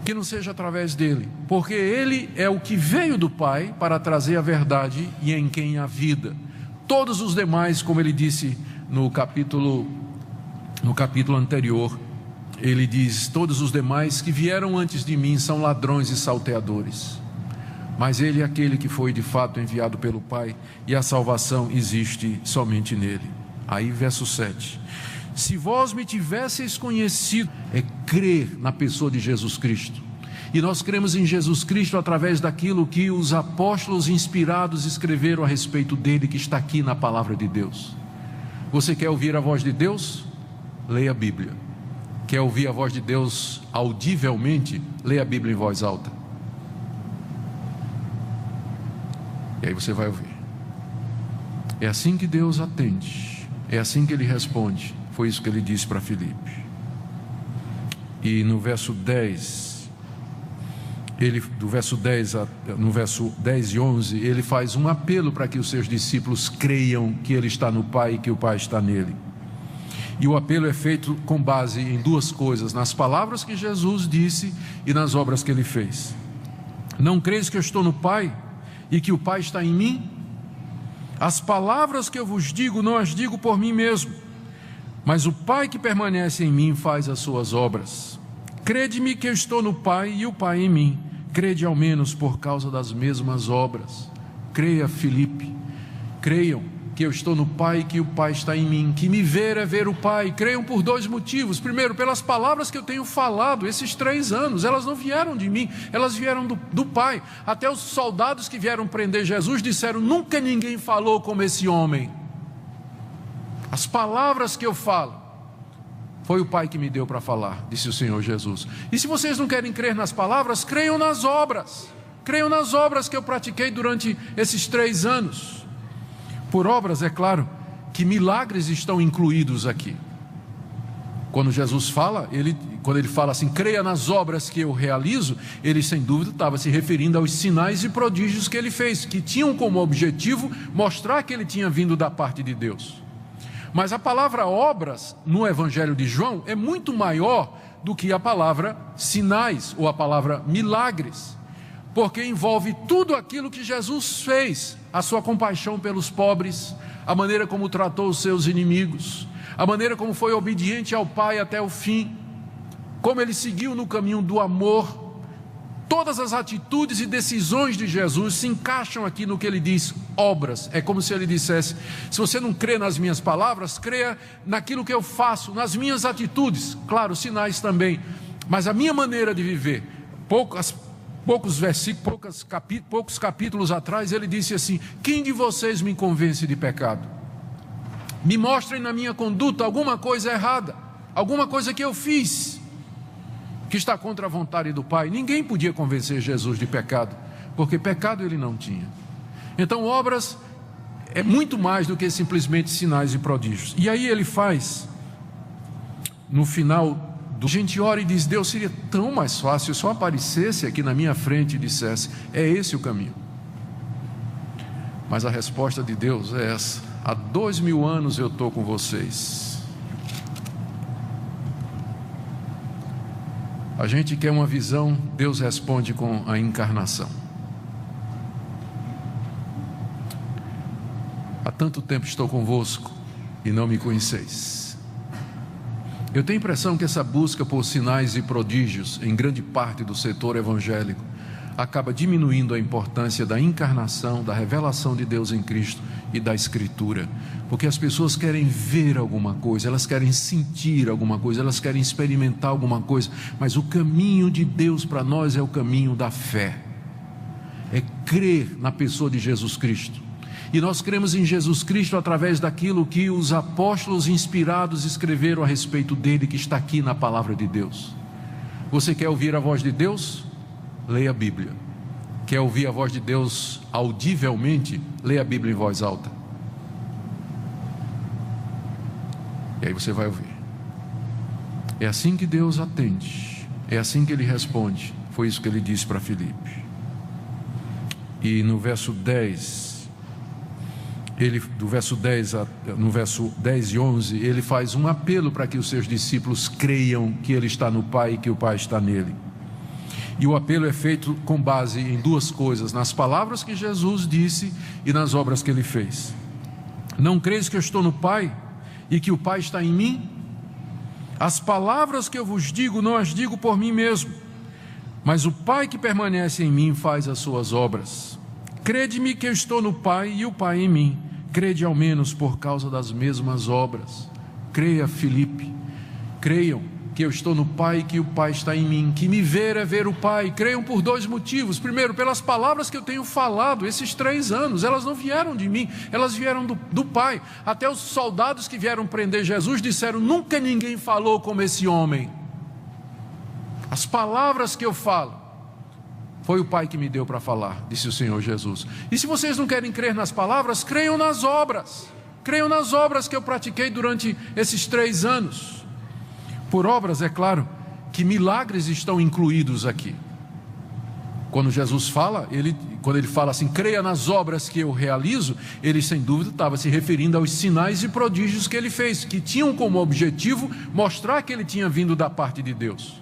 Que não seja através dEle, porque Ele é o que veio do Pai para trazer a verdade e em quem há vida. Todos os demais, como Ele disse no capítulo anterior, Ele diz: todos os demais que vieram antes de mim são ladrões e salteadores, mas Ele é aquele que foi de fato enviado pelo Pai, e a salvação existe somente nele. Aí verso 7: se vós me tivesseis conhecido, é crer na pessoa de Jesus Cristo, e nós cremos em Jesus Cristo através daquilo que os apóstolos inspirados escreveram a respeito dele, que está aqui na palavra de Deus. Você quer ouvir a voz de Deus? Leia a Bíblia. Quer ouvir a voz de Deus audivelmente? Leia a Bíblia em voz alta. E aí você vai ouvir. É assim que Deus atende, é assim que Ele responde. Foi isso que Ele disse para Filipe. E no verso 10, do verso 10 no verso 10 e 11, ele faz um apelo para que os seus discípulos creiam que ele está no Pai e que o Pai está nele. E o apelo é feito com base em duas coisas: nas palavras que Jesus disse e nas obras que ele fez. Não creis que eu estou no Pai e que o Pai está em mim? As palavras que eu vos digo, não as digo por mim mesmo, mas o Pai que permanece em mim faz as suas obras. Crede-me que eu estou no Pai e o Pai em mim. Crede ao menos por causa das mesmas obras. Creia, Filipe. Creiam que eu estou no Pai e que o Pai está em mim. Que me ver é ver o Pai. Creiam por dois motivos. Primeiro, pelas palavras que eu tenho falado esses 3 anos. Elas não vieram de mim, elas vieram do Pai. Até os soldados que vieram prender Jesus disseram: nunca ninguém falou como esse homem. As palavras que eu falo, foi o Pai que me deu para falar, disse o Senhor Jesus. E se vocês não querem crer nas palavras, creiam nas obras. Creiam nas obras que eu pratiquei durante esses 3 anos. Por obras, é claro, que milagres estão incluídos aqui. Quando Jesus fala, quando ele fala assim, creia nas obras que eu realizo, ele sem dúvida estava se referindo aos sinais e prodígios que ele fez, que tinham como objetivo mostrar que ele tinha vindo da parte de Deus. Mas a palavra obras no Evangelho de João é muito maior do que a palavra sinais ou a palavra milagres, porque envolve tudo aquilo que Jesus fez: a sua compaixão pelos pobres, a maneira como tratou os seus inimigos, a maneira como foi obediente ao Pai até o fim, como ele seguiu no caminho do amor. Todas as atitudes e decisões de Jesus se encaixam aqui no que ele diz, obras. É como se ele dissesse: se você não crê nas minhas palavras, creia naquilo que eu faço, nas minhas atitudes. Claro, sinais também, mas a minha maneira de viver. Poucos versículos, poucos capítulos atrás, ele disse assim: quem de vocês me convence de pecado? Me mostrem na minha conduta alguma coisa errada, alguma coisa que eu fiz que está contra a vontade do Pai. Ninguém podia convencer Jesus de pecado, porque pecado ele não tinha. Então, obras é muito mais do que simplesmente sinais e prodígios. E aí ele faz, no final, a gente ora e diz: Deus, seria tão mais fácil se eu aparecesse aqui na minha frente e dissesse: é esse o caminho. Mas a resposta de Deus é essa: há 2000 anos eu estou com vocês. A gente quer uma visão, Deus responde com a encarnação. Há tanto tempo estou convosco e não me conheceis. Eu tenho a impressão que essa busca por sinais e prodígios em grande parte do setor evangélico acaba diminuindo a importância da encarnação, da revelação de Deus em Cristo e da Escritura, porque as pessoas querem ver alguma coisa, elas querem sentir alguma coisa, elas querem experimentar alguma coisa, mas o caminho de Deus para nós é o caminho da fé, é crer na pessoa de Jesus Cristo. E nós cremos em Jesus Cristo através daquilo que os apóstolos inspirados escreveram a respeito dele, que está aqui na palavra de Deus. Você quer ouvir a voz de Deus? Leia a Bíblia. Quer ouvir a voz de Deus audivelmente? Leia a Bíblia em voz alta. E aí você vai ouvir. É assim que Deus atende, é assim que Ele responde. Foi isso que Ele disse para Filipe. E no verso 10, do verso 10 no verso 10 e 11, ele faz um apelo para que os seus discípulos creiam que Ele está no Pai e que o Pai está nele. E o apelo é feito com base em duas coisas: nas palavras que Jesus disse e nas obras que Ele fez. Não creis que eu estou no Pai e que o Pai está em mim? As palavras que eu vos digo, não as digo por mim mesmo, mas o Pai que permanece em mim faz as suas obras. Crede-me que eu estou no Pai e o Pai em mim. Crede ao menos por causa das mesmas obras. Creia, Filipe. Creiam que eu estou no Pai e que o Pai está em mim. Que me ver é ver o Pai. Creiam por dois motivos. Primeiro, pelas palavras que eu tenho falado esses 3 anos. Elas não vieram de mim, elas vieram do Pai. Até os soldados que vieram prender Jesus disseram: nunca ninguém falou como esse homem. As palavras que eu falo, foi o Pai que me deu para falar, disse o Senhor Jesus. E se vocês não querem crer nas palavras, creiam nas obras. Creiam nas obras que eu pratiquei durante esses 3 anos. Por obras, é claro, que milagres estão incluídos aqui. Quando Jesus fala, quando ele fala assim, creia nas obras que eu realizo, ele sem dúvida estava se referindo aos sinais e prodígios que ele fez, que tinham como objetivo mostrar que ele tinha vindo da parte de Deus.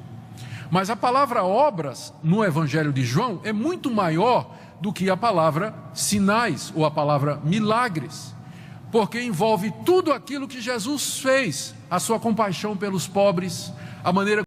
Mas a palavra obras no Evangelho de João é muito maior do que a palavra sinais ou a palavra milagres, porque envolve tudo aquilo que Jesus fez, a sua compaixão pelos pobres, a maneira